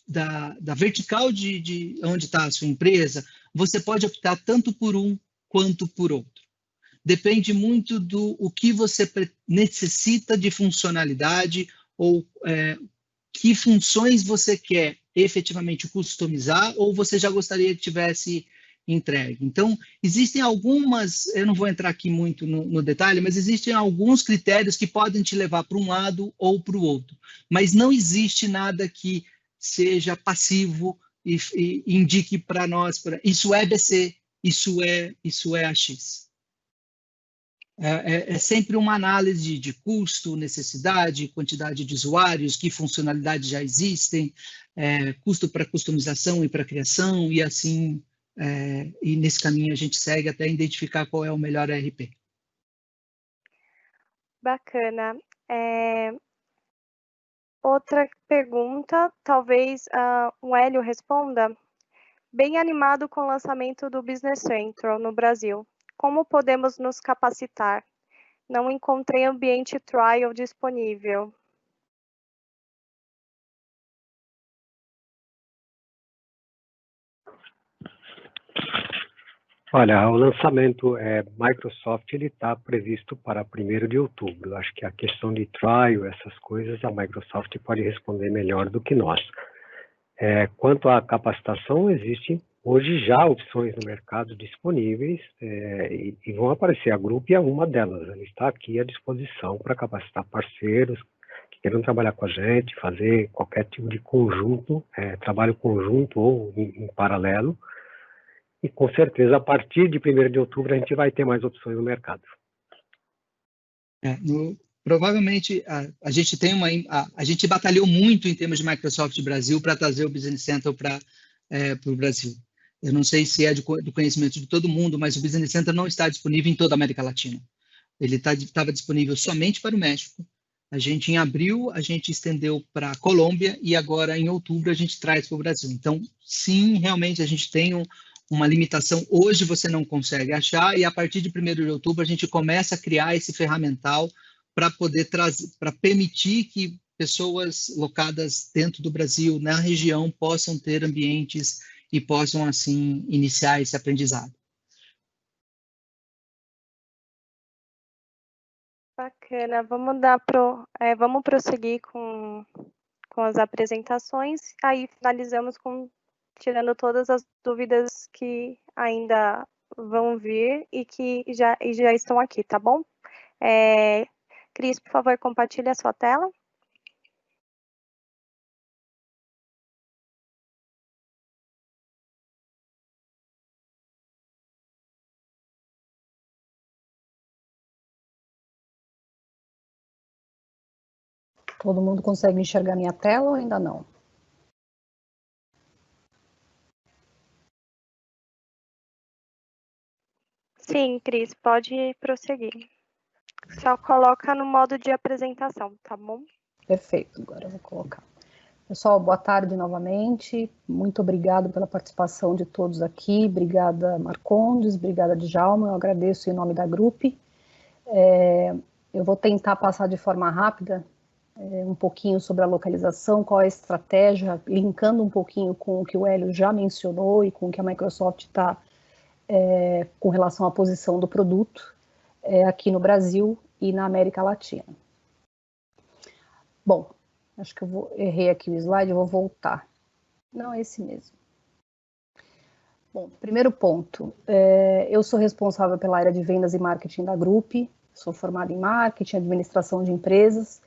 da vertical de onde está a sua empresa, você pode optar tanto por um quanto por outro. Depende muito o que você necessita de funcionalidade ou que funções você quer efetivamente customizar ou você já gostaria que tivesse entregue. Então, existem algumas, eu não vou entrar aqui muito no detalhe, mas existem alguns critérios que podem te levar para um lado ou para o outro. Mas não existe nada que seja passivo e indique para nós, isso é BC, isso é AX. É sempre uma análise de custo, necessidade, quantidade de usuários, que funcionalidades já existem, custo para customização e para criação, e assim, e nesse caminho a gente segue até identificar qual é o melhor ERP. Bacana. Outra pergunta, talvez o Hélio responda. Bem animado com o lançamento do Business Central no Brasil. Como podemos nos capacitar? Não encontrei ambiente trial disponível. Olha, o lançamento Microsoft ele está previsto para 1º de outubro. Acho que a questão de trial, essas coisas, a Microsoft pode responder melhor do que nós. Quanto à capacitação, existem hoje já opções no mercado disponíveis e vão aparecer. A Grupo é uma delas. Ela está aqui à disposição para capacitar parceiros que queiram trabalhar com a gente, fazer qualquer tipo de conjunto, trabalho conjunto ou em paralelo. E, com certeza, a partir de 1º de outubro, a gente vai ter mais opções no mercado. Provavelmente, a gente tem a gente batalhou muito em termos de Microsoft Brasil para trazer o Business Central para o Brasil. Eu não sei se é do conhecimento de todo mundo, mas o Business Central não está disponível em toda a América Latina. Ele estava disponível somente para o México. Em abril, a gente estendeu para a Colômbia e agora, em outubro, a gente traz para o Brasil. Então, sim, realmente, a gente tem uma limitação. Hoje você não consegue achar e a partir de 1º de outubro a gente começa a criar esse ferramental para poder trazer, para permitir que pessoas locadas dentro do Brasil, na região, possam ter ambientes e possam, assim, iniciar esse aprendizado. Bacana, vamos prosseguir com as apresentações, aí finalizamos tirando todas as dúvidas que ainda vão vir e que já estão aqui, tá bom? Cris, por favor, compartilhe a sua tela. Todo mundo consegue enxergar minha tela ou ainda não? Sim, Cris, pode prosseguir. Só coloca no modo de apresentação, tá bom? Perfeito, agora eu vou colocar. Pessoal, boa tarde novamente. Muito obrigado pela participação de todos aqui. Obrigada, Marcondes, obrigada, Djalma. Eu agradeço em nome da Grupo. Eu vou tentar passar de forma rápida um pouquinho sobre a localização, qual é a estratégia, linkando um pouquinho com o que o Hélio já mencionou e com o que a Microsoft está com relação à posição do produto aqui no Brasil e na América Latina. Bom, acho que errei aqui o slide, eu vou voltar. Não, é esse mesmo. Bom, primeiro ponto, eu sou responsável pela área de vendas e marketing da Grupo, sou formada em marketing, administração de empresas,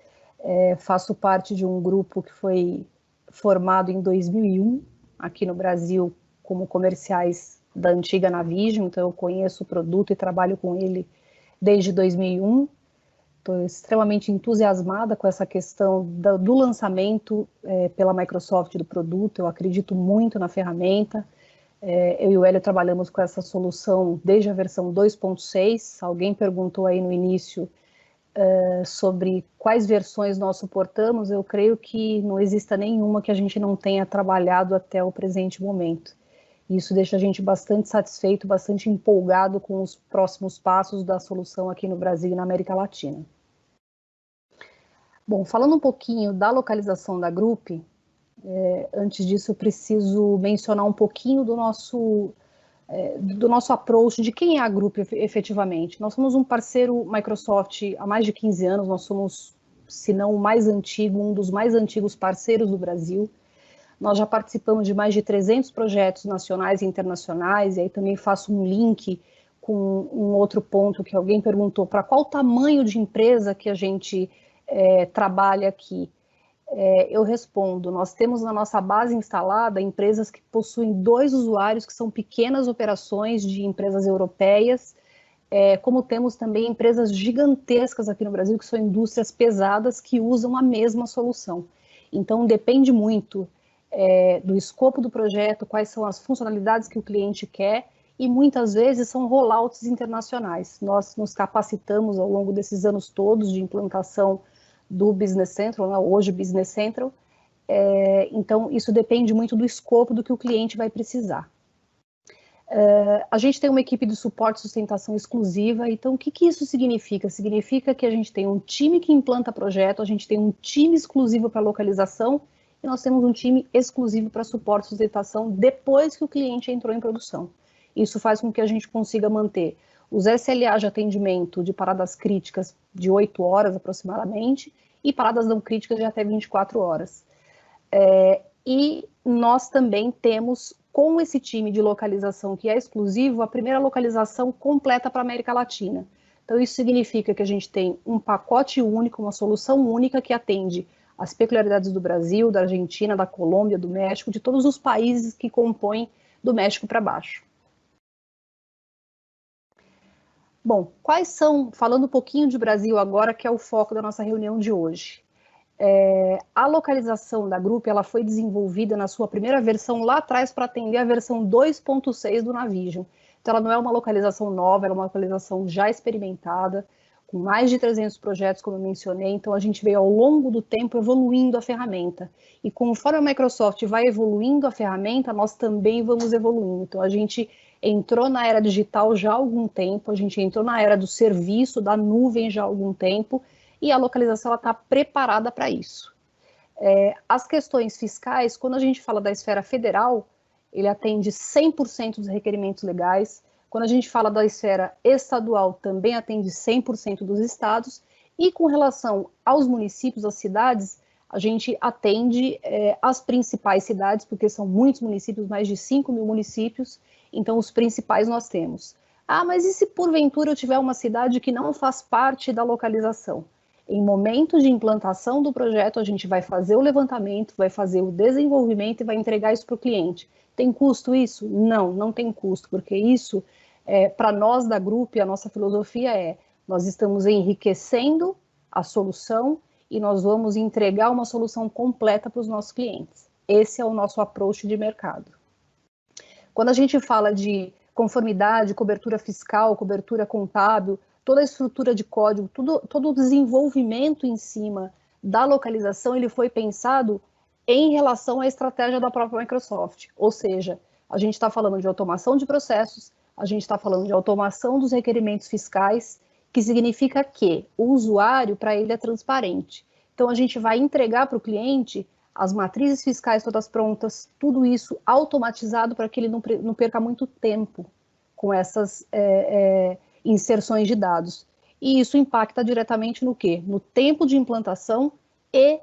faço parte de um grupo que foi formado em 2001, aqui no Brasil, como comerciais da antiga Navision, então eu conheço o produto e trabalho com ele desde 2001. Estou extremamente entusiasmada com essa questão do lançamento pela Microsoft do produto, eu acredito muito na ferramenta. Eu e o Hélio trabalhamos com essa solução desde a versão 2.6. Alguém perguntou aí no início sobre quais versões nós suportamos. Eu creio que não exista nenhuma que a gente não tenha trabalhado até o presente momento. Isso deixa a gente bastante satisfeito, bastante empolgado com os próximos passos da solução aqui no Brasil e na América Latina. Bom, falando um pouquinho da localização da Grupo, antes disso eu preciso mencionar um pouquinho do nosso approach, de quem é a Grupo efetivamente. Nós somos um parceiro Microsoft há mais de 15 anos, nós somos, se não o mais antigo, um dos mais antigos parceiros do Brasil. Nós já participamos de mais de 300 projetos nacionais e internacionais, e aí também faço um link com um outro ponto que alguém perguntou, para qual tamanho de empresa que a gente trabalha aqui? Eu respondo, nós temos na nossa base instalada empresas que possuem 2 usuários, que são pequenas operações de empresas europeias, como temos também empresas gigantescas aqui no Brasil, que são indústrias pesadas, que usam a mesma solução. Então, depende muito do escopo do projeto, quais são as funcionalidades que o cliente quer, e muitas vezes são rollouts internacionais. Nós nos capacitamos ao longo desses anos todos de implantação do Business Central, né, hoje Business Central, então isso depende muito do escopo do que o cliente vai precisar. A gente tem uma equipe de suporte e sustentação exclusiva, então o que isso significa? Significa que a gente tem um time que implanta projeto, a gente tem um time exclusivo para localização, e nós temos um time exclusivo para suporte e sustentação depois que o cliente entrou em produção. Isso faz com que a gente consiga manter os SLA de atendimento de paradas críticas de 8 horas aproximadamente e paradas não críticas de até 24 horas. E nós também temos, com esse time de localização que é exclusivo, a primeira localização completa para a América Latina. Então, isso significa que a gente tem um pacote único, uma solução única que atende as peculiaridades do Brasil, da Argentina, da Colômbia, do México, de todos os países que compõem do México para baixo. Bom, quais são, falando um pouquinho de Brasil agora, que é o foco da nossa reunião de hoje. A localização da Grupo, ela foi desenvolvida na sua primeira versão lá atrás para atender a versão 2.6 do Navision. Então, ela não é uma localização nova, ela é uma localização já experimentada, com mais de 300 projetos, como eu mencionei. Então, a gente veio ao longo do tempo evoluindo a ferramenta. E conforme a Microsoft vai evoluindo a ferramenta, nós também vamos evoluindo. Então, a gente entrou na era digital já há algum tempo, a gente entrou na era do serviço, da nuvem já há algum tempo, e a localização está preparada para isso. As questões fiscais, quando a gente fala da esfera federal, ele atende 100% dos requerimentos legais. Quando a gente fala da esfera estadual, também atende 100% dos estados. E com relação aos municípios, às cidades, a gente atende as principais cidades, porque são muitos municípios, mais de 5 mil municípios, então os principais nós temos. Ah, mas e se porventura eu tiver uma cidade que não faz parte da localização? Em momentos de implantação do projeto, a gente vai fazer o levantamento, vai fazer o desenvolvimento e vai entregar isso para o cliente. Tem custo isso? Não, não tem custo, porque isso, para nós da Grupo, a nossa filosofia nós estamos enriquecendo a solução e nós vamos entregar uma solução completa para os nossos clientes. Esse é o nosso approach de mercado. Quando a gente fala de conformidade, cobertura fiscal, cobertura contábil, toda a estrutura de código, todo o desenvolvimento em cima da localização, ele foi pensado em relação à estratégia da própria Microsoft. Ou seja, a gente está falando de automação de processos, a gente está falando de automação dos requerimentos fiscais, que significa que o usuário, para ele, é transparente. Então, a gente vai entregar para o cliente as matrizes fiscais todas prontas, tudo isso automatizado para que ele não perca muito tempo com essas inserções de dados. E isso impacta diretamente no quê? No tempo de implantação e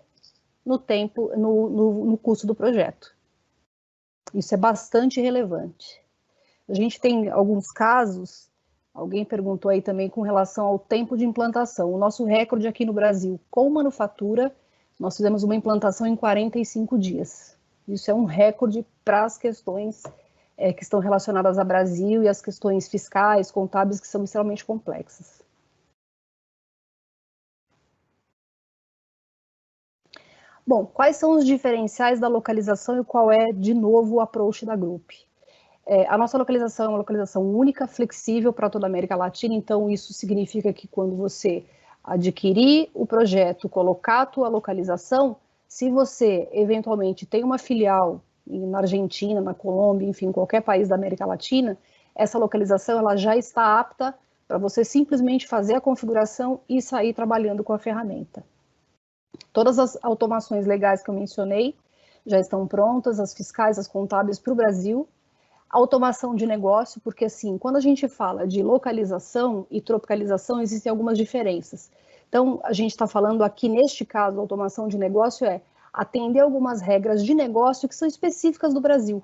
no custo do projeto. Isso é bastante relevante. A gente tem alguns casos, alguém perguntou aí também com relação ao tempo de implantação. O nosso recorde aqui no Brasil, com manufatura, nós fizemos uma implantação em 45 dias. Isso é um recorde para as questões que estão relacionadas ao Brasil e as questões fiscais, contábeis, que são extremamente complexas. Bom, quais são os diferenciais da localização e qual é, de novo, o approach da Grupo? A nossa localização é uma localização única, flexível para toda a América Latina, então isso significa que quando você adquirir o projeto, colocar a tua localização, se você eventualmente tem uma filial na Argentina, na Colômbia, enfim, qualquer país da América Latina, essa localização ela já está apta para você simplesmente fazer a configuração e sair trabalhando com a ferramenta. Todas as automações legais que eu mencionei já estão prontas, as fiscais, as contábeis para o Brasil. Automação de negócio, porque assim, quando a gente fala de localização e tropicalização, existem algumas diferenças. Então, a gente está falando aqui, neste caso, automação de negócio atender algumas regras de negócio que são específicas do Brasil.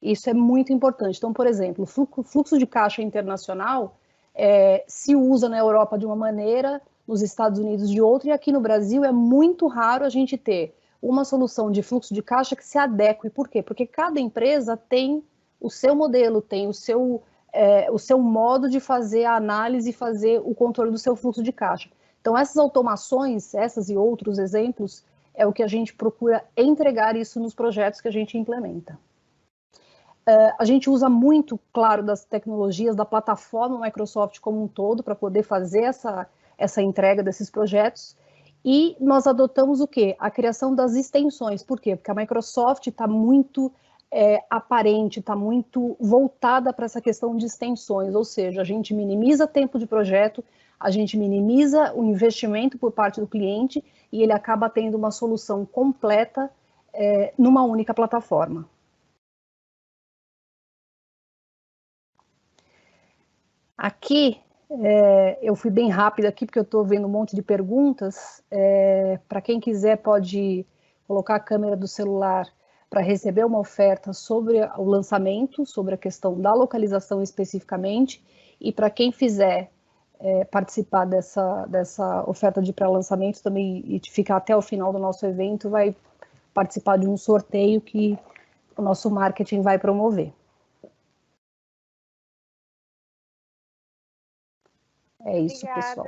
Isso é muito importante. Então, por exemplo, fluxo de caixa internacional se usa na Europa de uma maneira, nos Estados Unidos de outra, e aqui no Brasil é muito raro a gente ter uma solução de fluxo de caixa que se adeque. Por quê? Porque cada empresa tem o seu modelo, tem o seu modo de fazer a análise e fazer o controle do seu fluxo de caixa. Então, essas automações, essas e outros exemplos, é o que a gente procura entregar isso nos projetos que a gente implementa. A gente usa muito, claro, das tecnologias, da plataforma Microsoft como um todo, para poder fazer essa entrega desses projetos. E nós adotamos o quê? A criação das extensões. Por quê? Porque a Microsoft está muito aparente, está muito voltada para essa questão de extensões, ou seja, a gente minimiza tempo de projeto, a gente minimiza o investimento por parte do cliente e ele acaba tendo uma solução completa numa única plataforma. Aqui, eu fui bem rápida aqui, porque eu estou vendo um monte de perguntas. Para quem quiser, pode colocar a câmera do celular para receber uma oferta sobre o lançamento, sobre a questão da localização especificamente, e para quem fizer participar dessa oferta de pré-lançamento também e ficar até o final do nosso evento, vai participar de um sorteio que o nosso marketing vai promover. É isso, pessoal.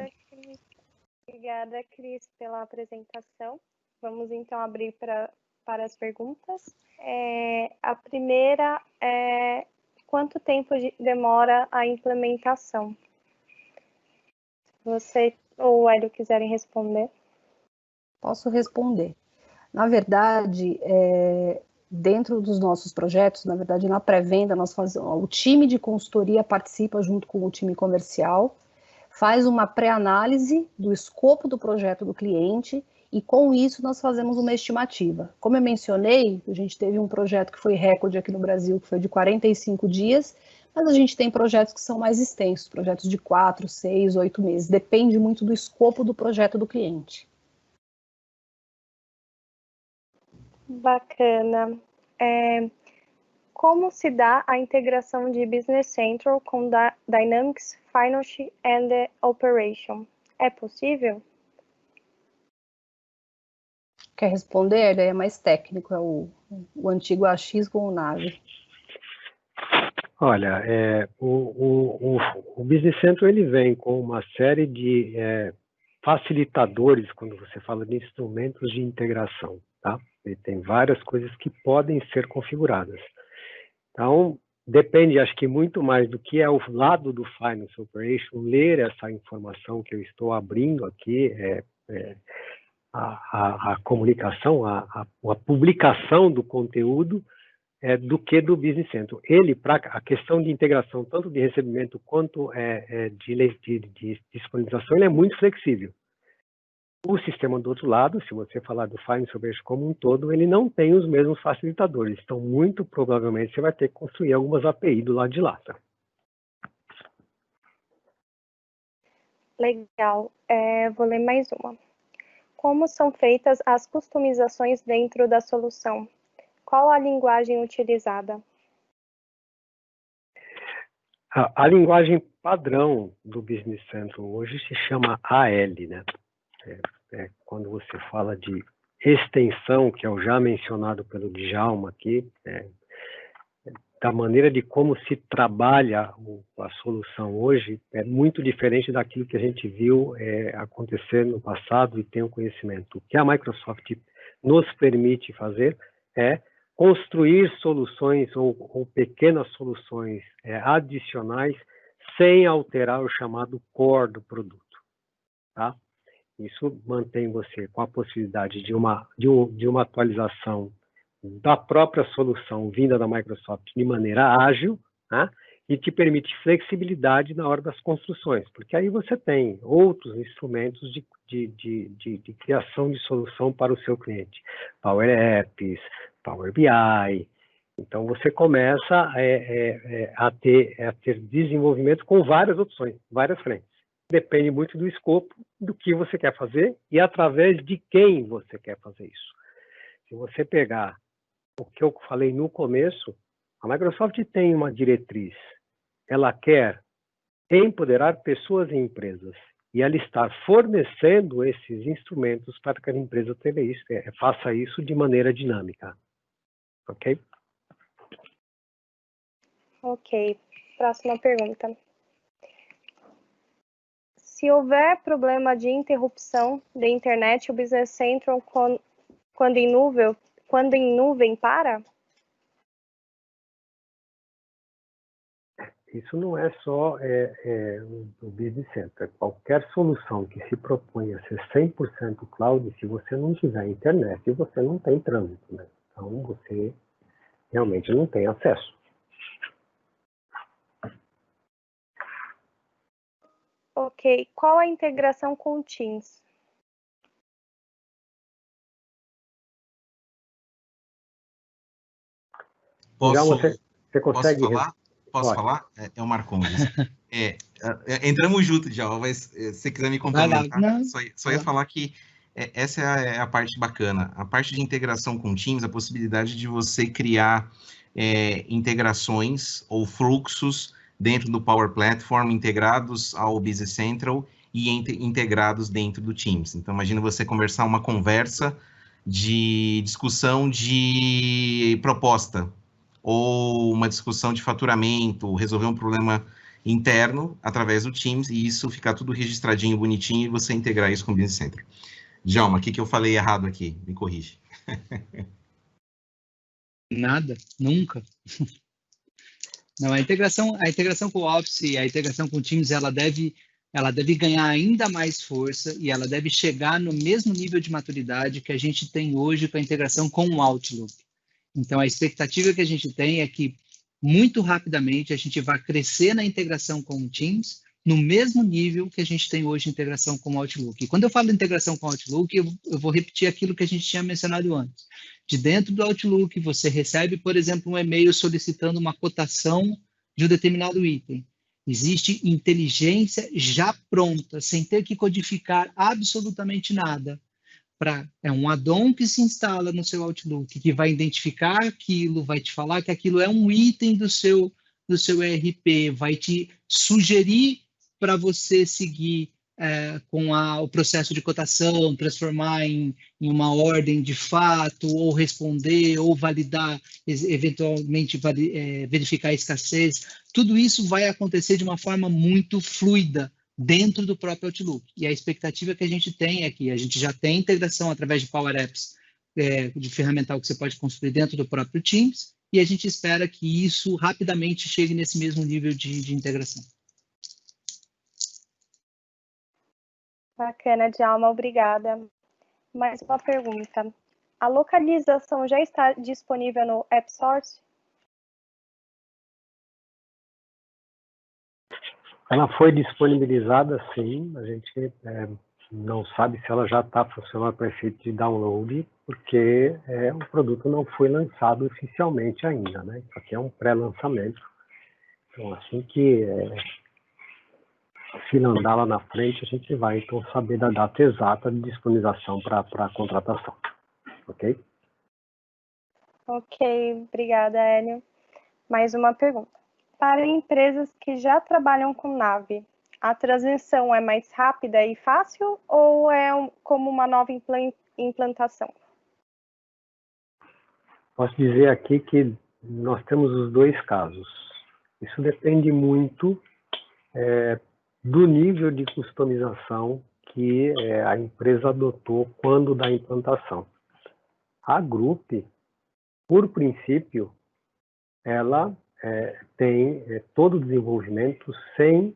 Obrigada, Cris, pela apresentação. Vamos então abrir para as perguntas. A primeira é: quanto tempo demora a implementação? Se você ou o Hélio quiserem responder. Posso responder. Na verdade, dentro dos nossos projetos, na verdade, na pré-venda, o time de consultoria participa junto com o time comercial, faz uma pré-análise do escopo do projeto do cliente e, com isso, nós fazemos uma estimativa. Como eu mencionei, a gente teve um projeto que foi recorde aqui no Brasil, que foi de 45 dias, mas a gente tem projetos que são mais extensos, projetos de 4, 6, 8 meses. Depende muito do escopo do projeto do cliente. Bacana. Como se dá a integração de Business Central com Dynamics Finance and Operation? É possível? Quer responder? Ele é mais técnico, é o antigo AX com o NAVE. Olha, o Business Central ele vem com uma série de facilitadores quando você fala de instrumentos de integração, tá? Ele tem várias coisas que podem ser configuradas. Então, depende, acho que muito mais do que é o lado do Finance Operation, ler essa informação que eu estou abrindo aqui, a comunicação, a publicação do conteúdo, do que do Business Central. Ele, para a questão de integração, tanto de recebimento quanto de disponibilização, ele é muito flexível. O sistema do outro lado, se você falar do Finance Operation como um todo, ele não tem os mesmos facilitadores. Então, muito provavelmente, você vai ter que construir algumas API do lado de lá. Tá? Legal. Vou ler mais uma. Como são feitas as customizações dentro da solução? Qual a linguagem utilizada? A linguagem padrão do Business Central hoje se chama AL, né? Quando você fala de extensão, que é o já mencionado pelo Djalma aqui, da maneira de como se trabalha a solução hoje, é muito diferente daquilo que a gente viu acontecer no passado e tem o conhecimento. O que a Microsoft nos permite fazer é construir soluções ou pequenas soluções adicionais sem alterar o chamado core do produto, tá? Isso mantém você com a possibilidade de uma atualização da própria solução vinda da Microsoft de maneira ágil, né? E te permite flexibilidade na hora das construções, porque aí você tem outros instrumentos de criação de solução para o seu cliente. Power Apps, Power BI. Então, você começa a ter desenvolvimento com várias opções, várias frentes. Depende muito do escopo, do que você quer fazer e através de quem você quer fazer isso. Se você pegar o que eu falei no começo, a Microsoft tem uma diretriz. Ela quer empoderar pessoas e empresas. E ela está fornecendo esses instrumentos para que a empresa faça isso de maneira dinâmica. Ok? Ok. Próxima pergunta. Se houver problema de interrupção da internet, o Business Central, quando em nuvem, para? Isso não é só o Business Central. Qualquer solução que se propõe a ser 100% cloud, se você não tiver internet, você não tem trânsito, né? Então, você realmente não tem acesso. Ok. Qual a integração com o Teams? Posso Você consegue... falar? Posso falar? É o Marcondes. Entramos juntos, Djalma, mas se você quiser me complementar, só ia falar que essa é a parte bacana. A parte de integração com Teams, a possibilidade de você criar integrações ou fluxos dentro do Power Platform, integrados ao Business Central e integrados dentro do Teams. Então, imagina você conversar uma conversa de discussão de proposta, ou uma discussão de faturamento, resolver um problema interno através do Teams, e isso ficar tudo registradinho, bonitinho, e você integrar isso com o Business Central. Djalma, o que eu falei errado aqui? Me corrige. Nada, nunca. Não, a integração com o Office, a integração com o Teams, ela deve ganhar ainda mais força e ela deve chegar no mesmo nível de maturidade que a gente tem hoje com a integração com o Outlook. Então, a expectativa que a gente tem é que, muito rapidamente, a gente vai crescer na integração com o Teams no mesmo nível que a gente tem hoje integração com o Outlook. E quando eu falo integração com o Outlook, eu vou repetir aquilo que a gente tinha mencionado antes. De dentro do Outlook, você recebe, por exemplo, um e-mail solicitando uma cotação de um determinado item. Existe inteligência já pronta, sem ter que codificar absolutamente nada. É um add-on que se instala no seu Outlook, que vai identificar aquilo, vai te falar que aquilo é um item do seu ERP, vai te sugerir para você seguir com o processo de cotação, transformar em uma ordem de fato, ou responder, ou validar, eventualmente verificar a escassez. Tudo isso vai acontecer de uma forma muito fluida dentro do próprio Outlook. E a expectativa que a gente tem é que a gente já tem integração através de Power Apps, de ferramental que você pode construir dentro do próprio Teams, e a gente espera que isso rapidamente chegue nesse mesmo nível de integração. Bacana, Djalma, obrigada. Mais uma pergunta. A localização já está disponível no AppSource? Ela foi disponibilizada, sim. A gente não sabe se ela já está funcionando para efeito de download, porque o produto não foi lançado oficialmente ainda, né? Isso aqui é um pré-lançamento. Então, assim que se andar lá na frente, a gente vai então saber da data exata de disponibilização para a contratação. Ok? Ok, obrigada, Hélio. Mais uma pergunta. Para empresas que já trabalham com nave, a transição é mais rápida e fácil ou é como uma nova implantação? Posso dizer aqui que nós temos os dois casos. Isso depende muito do nível de customização que a empresa adotou quando da implantação. A Group, por princípio, ela tem todo o desenvolvimento sem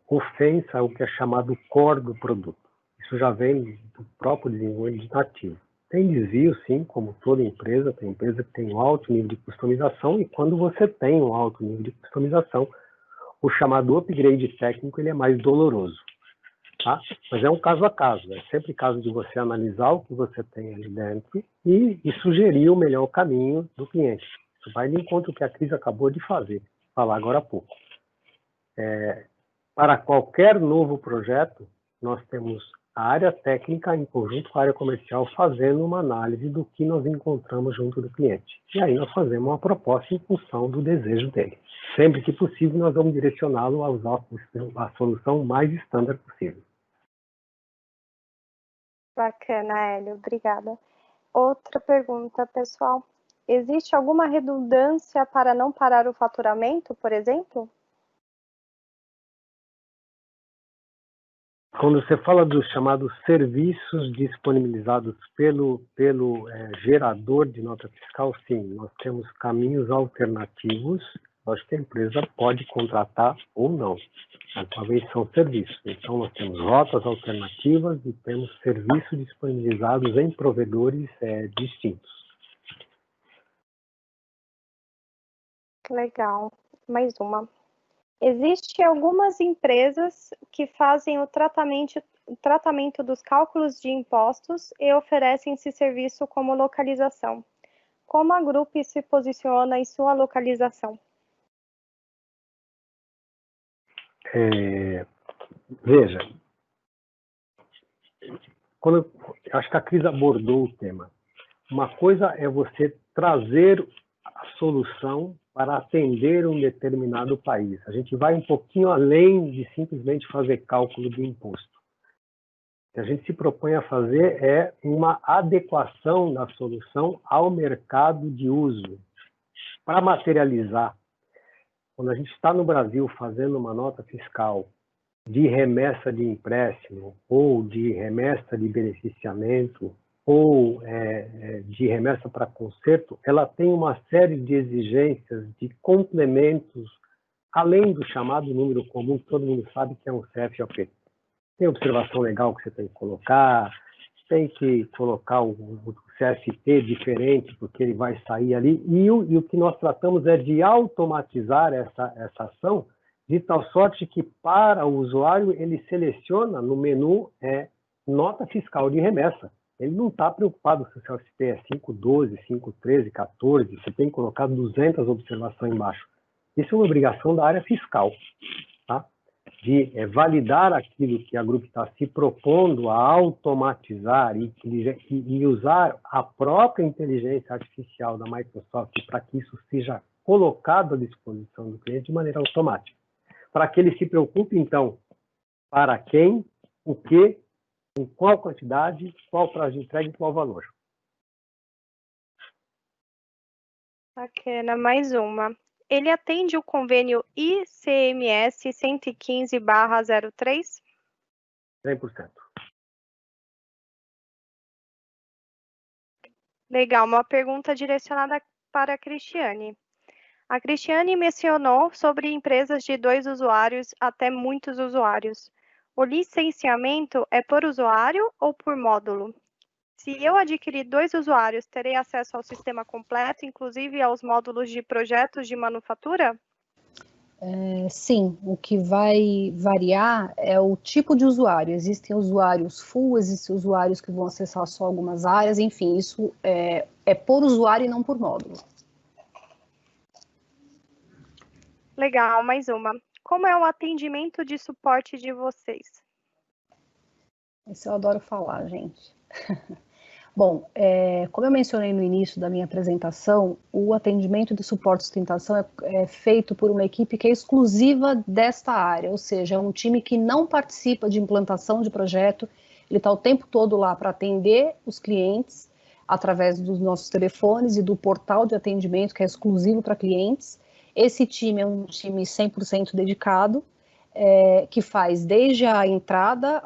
ofensa ao que é chamado core do produto. Isso já vem do próprio desenvolvimento nativo. Tem desvio, sim, como toda empresa. Tem empresa que tem um alto nível de customização, e quando você tem um alto nível de customização, o chamado upgrade técnico ele é mais doloroso. Tá? Mas é um caso a caso. É sempre caso de você analisar o que você tem ali dentro e sugerir o melhor caminho do cliente. Isso vai de encontro ao que a Cris acabou de falar agora há pouco. Para qualquer novo projeto, nós temos a área técnica em conjunto com a área comercial fazendo uma análise do que nós encontramos junto do cliente. E aí nós fazemos uma proposta em função do desejo dele. Sempre que possível, nós vamos direcioná-lo a usar a solução mais estándar possível. Bacana, Hélio, obrigada. Outra pergunta, pessoal. Existe alguma redundância para não parar o faturamento, por exemplo? Quando você fala dos chamados serviços disponibilizados pelo gerador de nota fiscal, sim, nós temos caminhos alternativos. Acho que a empresa pode contratar ou não. Uma vez são serviços. Então, nós temos rotas alternativas e temos serviços disponibilizados em provedores distintos. Legal. Mais uma. Existem algumas empresas que fazem o tratamento dos cálculos de impostos e oferecem esse serviço como localização. Como a Group se posiciona em sua localização? Veja, acho que a Cris abordou o tema. Uma coisa é você trazer a solução para atender um determinado país. A gente vai um pouquinho além de simplesmente fazer cálculo de imposto. O que a gente se propõe a fazer é uma adequação da solução ao mercado de uso. Para materializar, quando a gente está no Brasil fazendo uma nota fiscal de remessa de empréstimo, ou de remessa de beneficiamento, ou de remessa para conserto, ela tem uma série de exigências, de complementos, além do chamado número comum, que todo mundo sabe que é um CFOP. Tem observação legal que você tem que colocar, tem que colocar o CSP diferente, porque ele vai sair ali, e o que nós tratamos é de automatizar essa ação, de tal sorte que, para o usuário, ele seleciona no menu nota fiscal de remessa. Ele não está preocupado se o CSP é 512, 513, 14, você tem que colocar 200 observações embaixo. Isso é uma obrigação da área fiscal, tá? De validar aquilo que a Grupo está se propondo a automatizar e usar a própria inteligência artificial da Microsoft para que isso seja colocado à disposição do cliente de maneira automática. Para que ele se preocupe, então, para quem, o que, em qual quantidade, qual prazo de entrega e qual valor. Bacana, mais uma. Ele atende o convênio ICMS 115/03? 100%. Legal, uma pergunta direcionada para a Cristiane. A Cristiane mencionou sobre empresas de 2 usuários até muitos usuários. O licenciamento é por usuário ou por módulo? Se eu adquirir 2 usuários, terei acesso ao sistema completo, inclusive aos módulos de projetos de manufatura? Sim, o que vai variar é o tipo de usuário. Existem usuários full, existem usuários que vão acessar só algumas áreas, enfim, isso é por usuário e não por módulo. Legal, mais uma. Como é o atendimento de suporte de vocês? Isso eu adoro falar, gente. Bom, como eu mencionei no início da minha apresentação, o atendimento de suporte e sustentação é feito por uma equipe que é exclusiva desta área, ou seja, é um time que não participa de implantação de projeto, ele está o tempo todo lá para atender os clientes através dos nossos telefones e do portal de atendimento que é exclusivo para clientes. Esse time é um time 100% dedicado, que faz desde a entrada,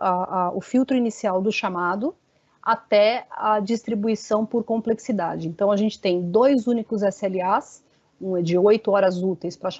o filtro inicial do chamado, até a distribuição por complexidade. Então, a gente tem 2 únicos SLAs, um é de 8 horas úteis para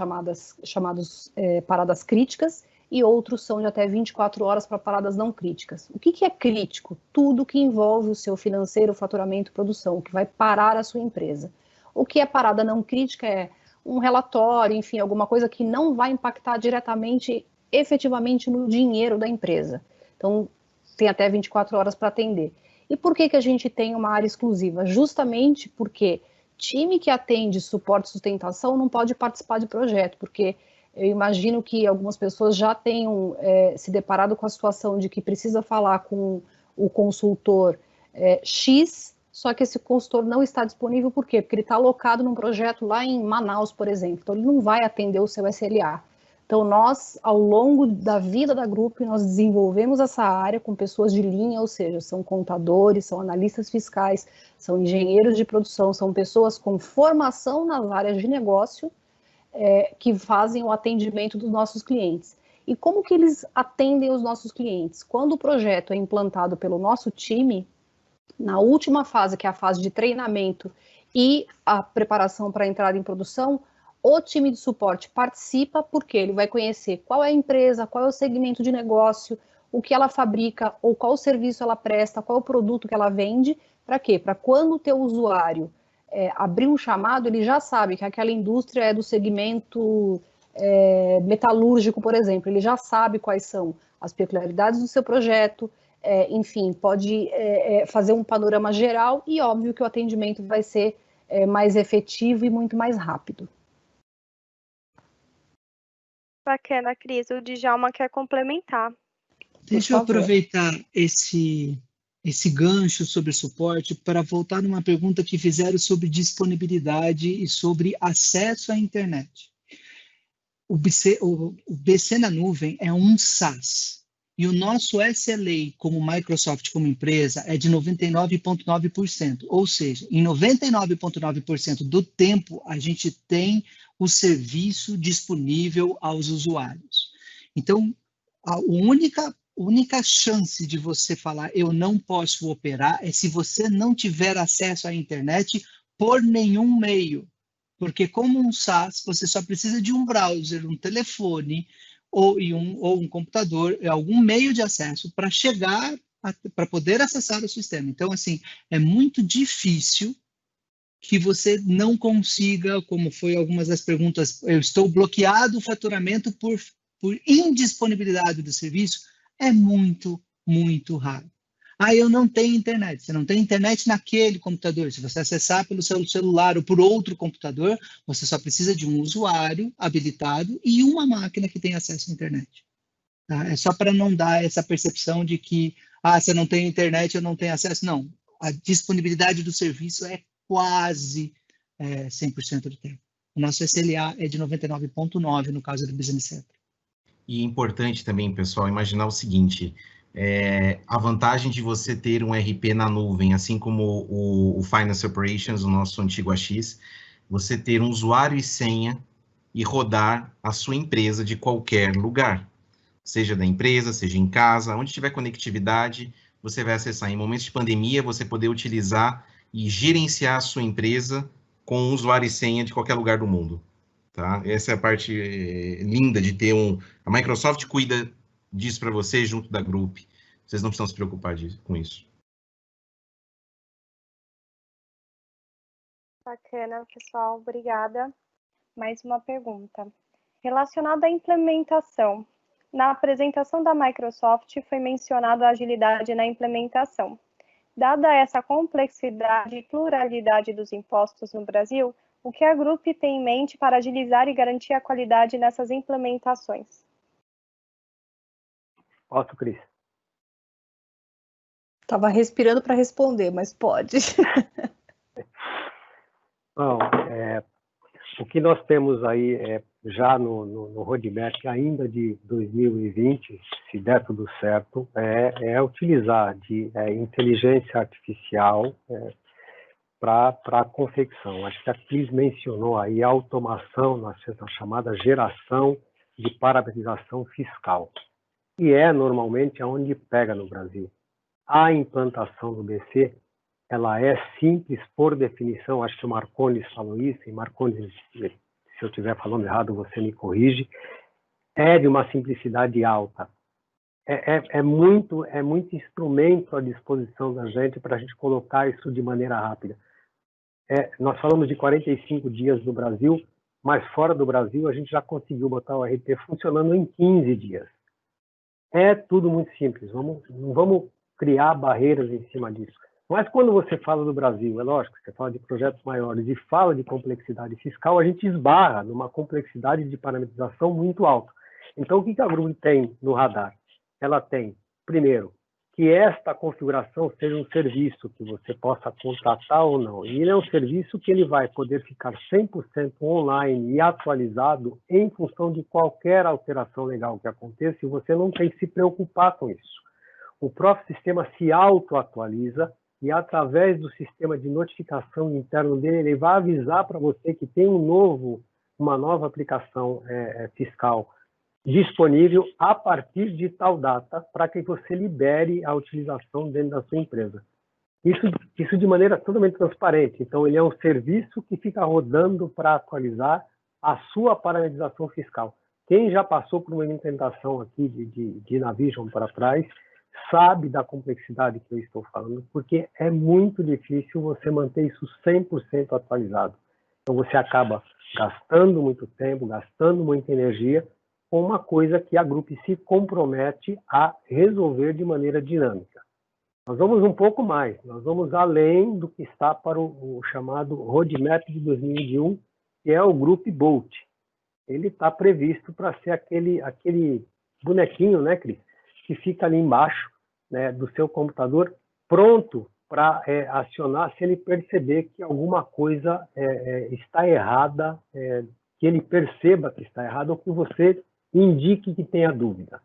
paradas críticas, e outros são de até 24 horas para paradas não críticas. O que é crítico? Tudo que envolve o seu financeiro, faturamento, produção, o que vai parar a sua empresa. O que é parada não crítica é um relatório, enfim, alguma coisa que não vai impactar diretamente, efetivamente, no dinheiro da empresa. Então, tem até 24 horas para atender. E por que a gente tem uma área exclusiva? Justamente porque time que atende suporte e sustentação não pode participar de projeto, porque eu imagino que algumas pessoas já tenham se deparado com a situação de que precisa falar com o consultor X, só que esse consultor não está disponível, por quê? Porque ele está alocado num projeto lá em Manaus, por exemplo, então ele não vai atender o seu SLA. Então, nós, ao longo da vida da Grupo, nós desenvolvemos essa área com pessoas de linha, ou seja, são contadores, são analistas fiscais, são engenheiros de produção, são pessoas com formação nas áreas de negócio que fazem o atendimento dos nossos clientes. E como que eles atendem os nossos clientes? Quando o projeto é implantado pelo nosso time, na última fase, que é a fase de treinamento e a preparação para a entrada em produção, o time de suporte participa porque ele vai conhecer qual é a empresa, qual é o segmento de negócio, o que ela fabrica ou qual serviço ela presta, qual é o produto que ela vende. Para quê? Para quando o teu usuário abrir um chamado, ele já sabe que aquela indústria é do segmento metalúrgico, por exemplo. Ele já sabe quais são as peculiaridades do seu projeto, enfim, pode fazer um panorama geral e óbvio que o atendimento vai ser mais efetivo e muito mais rápido. Bacana, Cris. O Djalma quer complementar. Deixa eu aproveitar esse gancho sobre suporte para voltar numa pergunta que fizeram sobre disponibilidade e sobre acesso à internet. O BC na nuvem é um SaaS. E o nosso SLA, como Microsoft, como empresa, é de 99,9%. Ou seja, em 99,9% do tempo, a gente tem o serviço disponível aos usuários. Então, a única chance de você falar eu não posso operar é se você não tiver acesso à internet por nenhum meio. Porque como um SaaS, você só precisa de um browser, um telefone ou um computador, algum meio de acesso para chegar, para poder acessar o sistema. Então, assim, é muito difícil que você não consiga, como foi algumas das perguntas, eu estou bloqueado o faturamento por indisponibilidade do serviço, é muito, muito raro. Eu não tenho internet. Você não tem internet naquele computador. Se você acessar pelo seu celular ou por outro computador, você só precisa de um usuário habilitado e uma máquina que tem acesso à internet. Tá? É só para não dar essa percepção de que, se eu não tenho internet, eu não tenho acesso. Não. A disponibilidade do serviço é quase 100% do tempo. O nosso SLA é de 99,9% no caso do Business Center. E é importante também, pessoal, imaginar o seguinte, a vantagem de você ter um RP na nuvem, assim como o Finance Operations, o nosso antigo AX, você ter um usuário e senha e rodar a sua empresa de qualquer lugar, seja da empresa, seja em casa, onde tiver conectividade, você vai acessar. Em momentos de pandemia, você poder utilizar e gerenciar a sua empresa com um usuário e senha de qualquer lugar do mundo. Tá? Essa é a parte linda de ter a Microsoft cuida disso para vocês junto da Group. Vocês não precisam se preocupar com isso. Bacana, pessoal. Obrigada. Mais uma pergunta. Relacionada à implementação. Na apresentação da Microsoft foi mencionado a agilidade na implementação. Dada essa complexidade e pluralidade dos impostos no Brasil, o que a Group tem em mente para agilizar e garantir a qualidade nessas implementações? Posso, Cris? Estava respirando para responder, mas pode. Não, o que nós temos aí já no roadmap ainda de 2020, se der tudo certo, é utilizar de inteligência artificial para a confecção. Acho que a Cris mencionou aí a automação na chamada geração de parametrização fiscal, e normalmente onde pega no Brasil. A implantação do BC, ela é simples por definição, acho que o Marcondes falou isso, e Marcondes, se eu estiver falando errado, você me corrige, é de uma simplicidade alta. É muito instrumento à disposição da gente para a gente colocar isso de maneira rápida. Nós falamos de 45 dias no Brasil, mas fora do Brasil a gente já conseguiu botar o RP funcionando em 15 dias. É tudo muito simples, não vamos criar barreiras em cima disso. Mas quando você fala do Brasil, é lógico, você fala de projetos maiores e fala de complexidade fiscal, a gente esbarra numa complexidade de parametrização muito alta. Então, o que a Group tem no radar? Ela tem, primeiro, que esta configuração seja um serviço que você possa contratar ou não. E ele é um serviço que ele vai poder ficar 100% online e atualizado em função de qualquer alteração legal que aconteça, e você não tem que se preocupar com isso. O próprio sistema se auto-atualiza e, através do sistema de notificação interno dele, ele vai avisar para você que tem uma nova aplicação fiscal disponível a partir de tal data para que você libere a utilização dentro da sua empresa. Isso de maneira totalmente transparente. Então, ele é um serviço que fica rodando para atualizar a sua parametrização fiscal. Quem já passou por uma implementação aqui de Navision para trás, sabe da complexidade que eu estou falando, porque é muito difícil você manter isso 100% atualizado. Então, você acaba gastando muito tempo, gastando muita energia, com uma coisa que a Group se compromete a resolver de maneira dinâmica. Nós vamos um pouco mais, nós vamos além do que está para o chamado Roadmap de 2021, que é o Group Bolt. ele está previsto para ser aquele bonequinho, né, Cris, que fica ali embaixo, né, do seu computador, pronto para acionar se ele perceber que alguma coisa está errada, que ele perceba que está errado ou que você indique que tenha dúvida.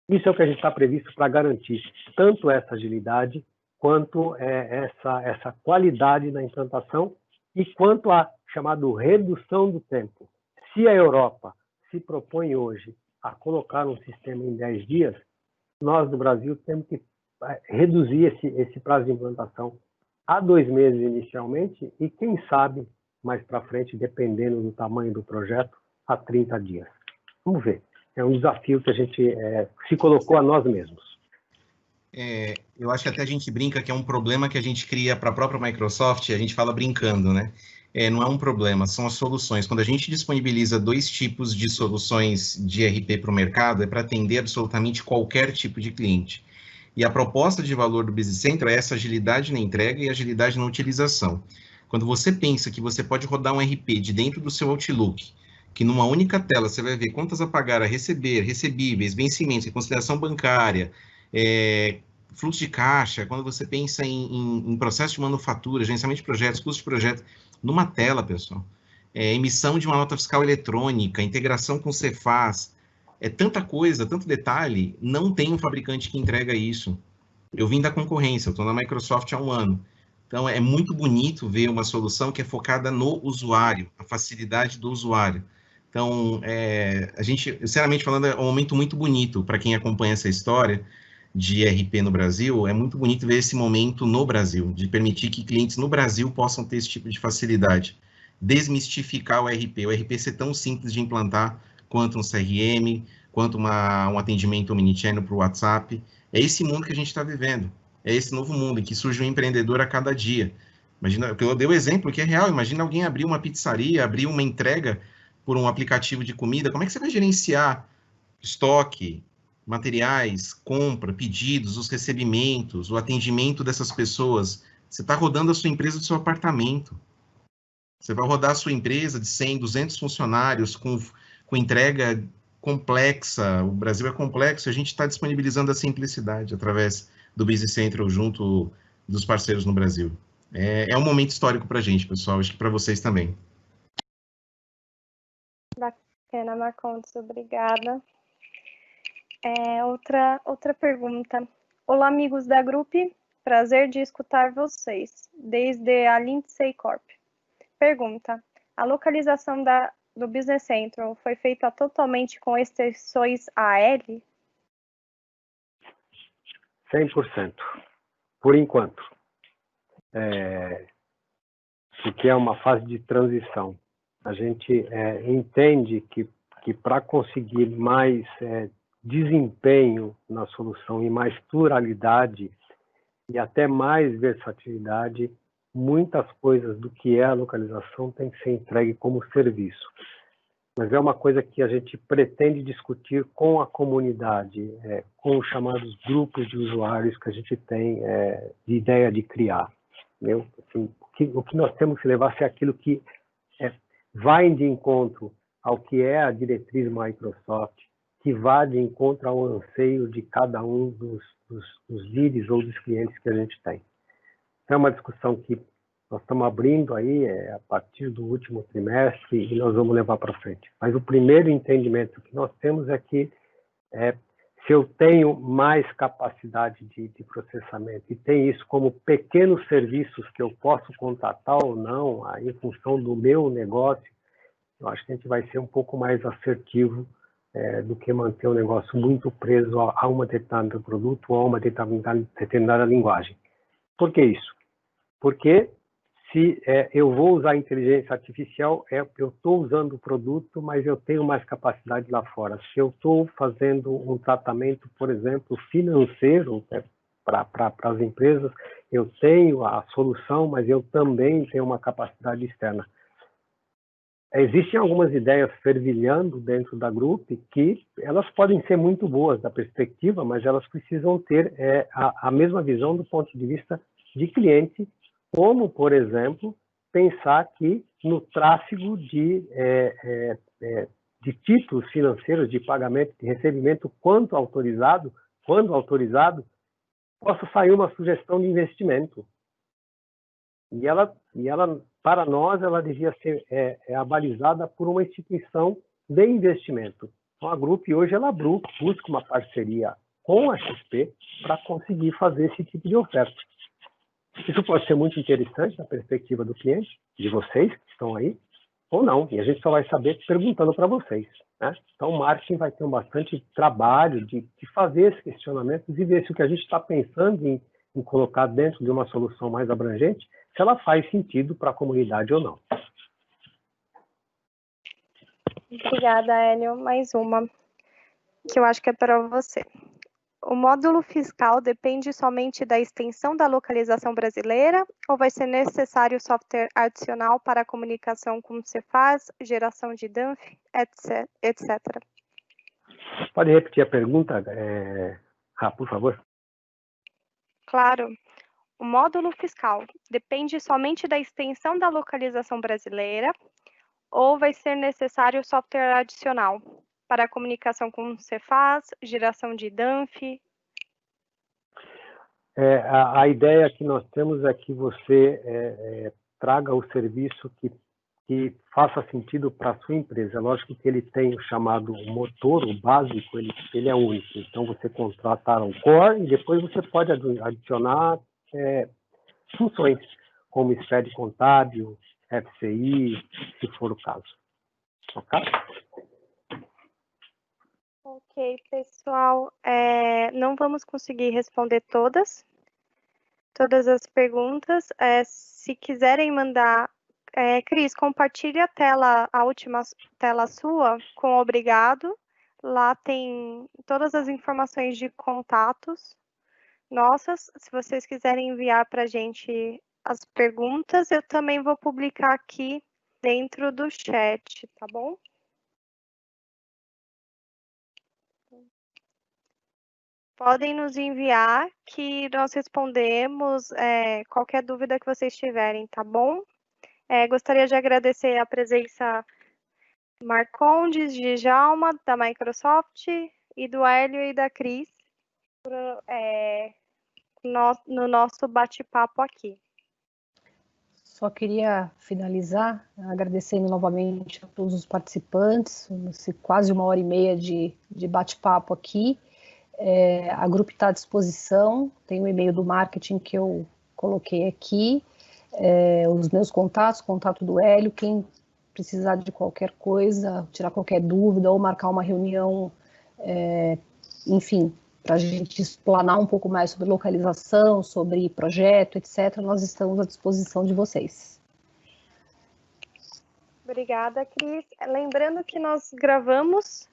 Isso é o que a gente está previsto para garantir tanto essa agilidade quanto essa qualidade na implantação e quanto a chamada redução do tempo. Se a Europa se propõe hoje a colocar um sistema em 10 dias, nós do Brasil temos que reduzir esse prazo de implantação a 2 meses inicialmente e, quem sabe, mais para frente, dependendo do tamanho do projeto, a 30 dias. Vamos ver. É um desafio que a gente se colocou a nós mesmos. Eu acho que até a gente brinca que é um problema que a gente cria para a própria Microsoft, a gente fala brincando, né? Não é um problema, são as soluções. Quando a gente disponibiliza 2 tipos de soluções de ERP para o mercado, é para atender absolutamente qualquer tipo de cliente. E a proposta de valor do Business Central é essa agilidade na entrega e agilidade na utilização. Quando você pensa que você pode rodar um RP de dentro do seu Outlook, que numa única tela você vai ver contas a pagar, a receber, recebíveis, vencimentos, reconciliação bancária, fluxo de caixa, quando você pensa em processo de manufatura, gerenciamento de projetos, custo de projeto, numa tela, pessoal. Emissão de uma nota fiscal eletrônica, integração com o Cefaz, tanta coisa, tanto detalhe, não tem um fabricante que entrega isso. Eu vim da concorrência, eu estou na Microsoft há 1 ano. Então, é muito bonito ver uma solução que é focada no usuário, a facilidade do usuário. Então, a gente, sinceramente falando, é um momento muito bonito para quem acompanha essa história de ERP no Brasil. É muito bonito ver esse momento no Brasil, de permitir que clientes no Brasil possam ter esse tipo de facilidade. Desmistificar o ERP ser tão simples de implantar quanto um CRM, quanto um atendimento omnichannel para o WhatsApp. É esse mundo que a gente está vivendo. É esse novo mundo em que surge um empreendedor a cada dia. Imagina, eu dei o exemplo que é real, imagina alguém abrir uma pizzaria, abrir uma entrega por um aplicativo de comida, como é que você vai gerenciar estoque, materiais, compra, pedidos, os recebimentos, o atendimento dessas pessoas? Você está rodando a sua empresa do seu apartamento. Você vai rodar a sua empresa de 100, 200 funcionários com entrega complexa. O Brasil é complexo, a gente está disponibilizando a simplicidade através do Business Central junto dos parceiros no Brasil. É um momento histórico para a gente, pessoal, acho que para vocês também. Bacana, Marcondes, obrigada. Outra pergunta. Olá, amigos da Grupo, prazer de escutar vocês, desde a Lindsay Corp. Pergunta, a localização do Business Central foi feita totalmente com extensões AL? 100%, por enquanto. Porque é uma fase de transição. A gente entende que para conseguir mais desempenho na solução e mais pluralidade e até mais versatilidade, muitas coisas do que é a localização tem que ser entregue como serviço. Mas é uma coisa que a gente pretende discutir com a comunidade, com os chamados grupos de usuários que a gente tem de ideia de criar. Entendeu? Assim, o que nós temos que levar é aquilo que vai de encontro ao que é a diretriz Microsoft, que vai de encontro ao anseio de cada um dos líderes ou dos clientes que a gente tem. É uma discussão que nós estamos abrindo aí a partir do último trimestre e nós vamos levar para frente. Mas o primeiro entendimento que nós temos é que se eu tenho mais capacidade de processamento e tem isso como pequenos serviços que eu posso contratar ou não, em função do meu negócio, eu acho que a gente vai ser um pouco mais assertivo do que manter o negócio muito preso a uma determinada produto ou a uma determinada linguagem. Por que isso? Porque se eu vou usar inteligência artificial, eu estou usando o produto, mas eu tenho mais capacidade lá fora. Se eu estou fazendo um tratamento, por exemplo, financeiro para as empresas, eu tenho a solução, mas eu também tenho uma capacidade externa. Existem algumas ideias fervilhando dentro da Grupo que elas podem ser muito boas da perspectiva, mas elas precisam ter a mesma visão do ponto de vista de cliente, como, por exemplo, pensar que no tráfego de de títulos financeiros de pagamento, de recebimento, quando autorizado, possa sair uma sugestão de investimento. E ela para nós, ela devia ser abalizada por uma instituição de investimento. Então, a Group hoje, ela busca uma parceria com a XP para conseguir fazer esse tipo de oferta. Isso pode ser muito interessante da perspectiva do cliente, de vocês que estão aí, ou não. E a gente só vai saber perguntando para vocês, né? Então, o marketing vai ter bastante trabalho de fazer esses questionamentos e ver se o que a gente está pensando em colocar dentro de uma solução mais abrangente, se ela faz sentido para a comunidade ou não. Obrigada, Hélio. Mais uma, que eu acho que é para você. O módulo fiscal depende somente da extensão da localização brasileira ou vai ser necessário software adicional para a comunicação com o Cefaz, geração de DANF, etc. Pode repetir a pergunta, por favor? Claro. O módulo fiscal depende somente da extensão da localização brasileira ou vai ser necessário software adicional para a comunicação com o Cefaz, geração de DANF? A ideia que nós temos é que você traga o serviço que faça sentido para a sua empresa. É lógico que ele tem o chamado motor, o básico, ele é único. Então, você contratar um core e depois você pode adicionar funções, como SPED contábil, FCI, se for o caso. Ok? Ok, pessoal. Não vamos conseguir responder todas as perguntas. Se quiserem mandar... Cris, compartilha a última tela sua com obrigado. Lá tem todas as informações de contatos nossas. Se vocês quiserem enviar para a gente as perguntas, eu também vou publicar aqui dentro do chat, tá bom? Podem nos enviar que nós respondemos qualquer dúvida que vocês tiverem, tá bom? Gostaria de agradecer a presença do Marcondes, de Djalma, da Microsoft, e do Hélio e da Cris no nosso bate-papo aqui. Só queria finalizar agradecendo novamente a todos os participantes, quase 1h30 de bate-papo aqui. A Group está à disposição, tem o e-mail do marketing que eu coloquei aqui, os meus contatos, contato do Hélio, quem precisar de qualquer coisa, tirar qualquer dúvida ou marcar uma reunião, enfim, para a gente explanar um pouco mais sobre localização, sobre projeto, etc., nós estamos à disposição de vocês. Obrigada, Cris. Lembrando que nós gravamos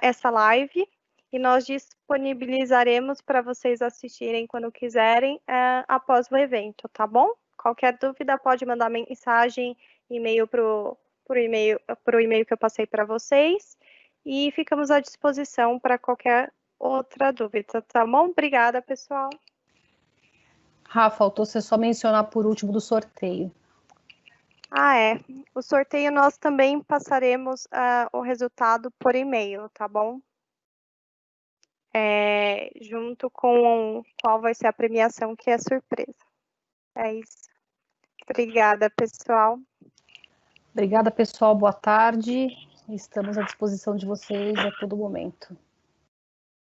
essa live e nós disponibilizaremos para vocês assistirem quando quiserem após o evento, tá bom? Qualquer dúvida pode mandar mensagem, e-mail pro e-mail que eu passei para vocês e ficamos à disposição para qualquer outra dúvida, tá bom? Obrigada, pessoal. Rafa, faltou você só mencionar por último do sorteio. O sorteio nós também passaremos o resultado por e-mail, tá bom? Junto com qual vai ser a premiação, que é surpresa. É isso. Obrigada, pessoal. Obrigada, pessoal. Boa tarde. Estamos à disposição de vocês a todo momento.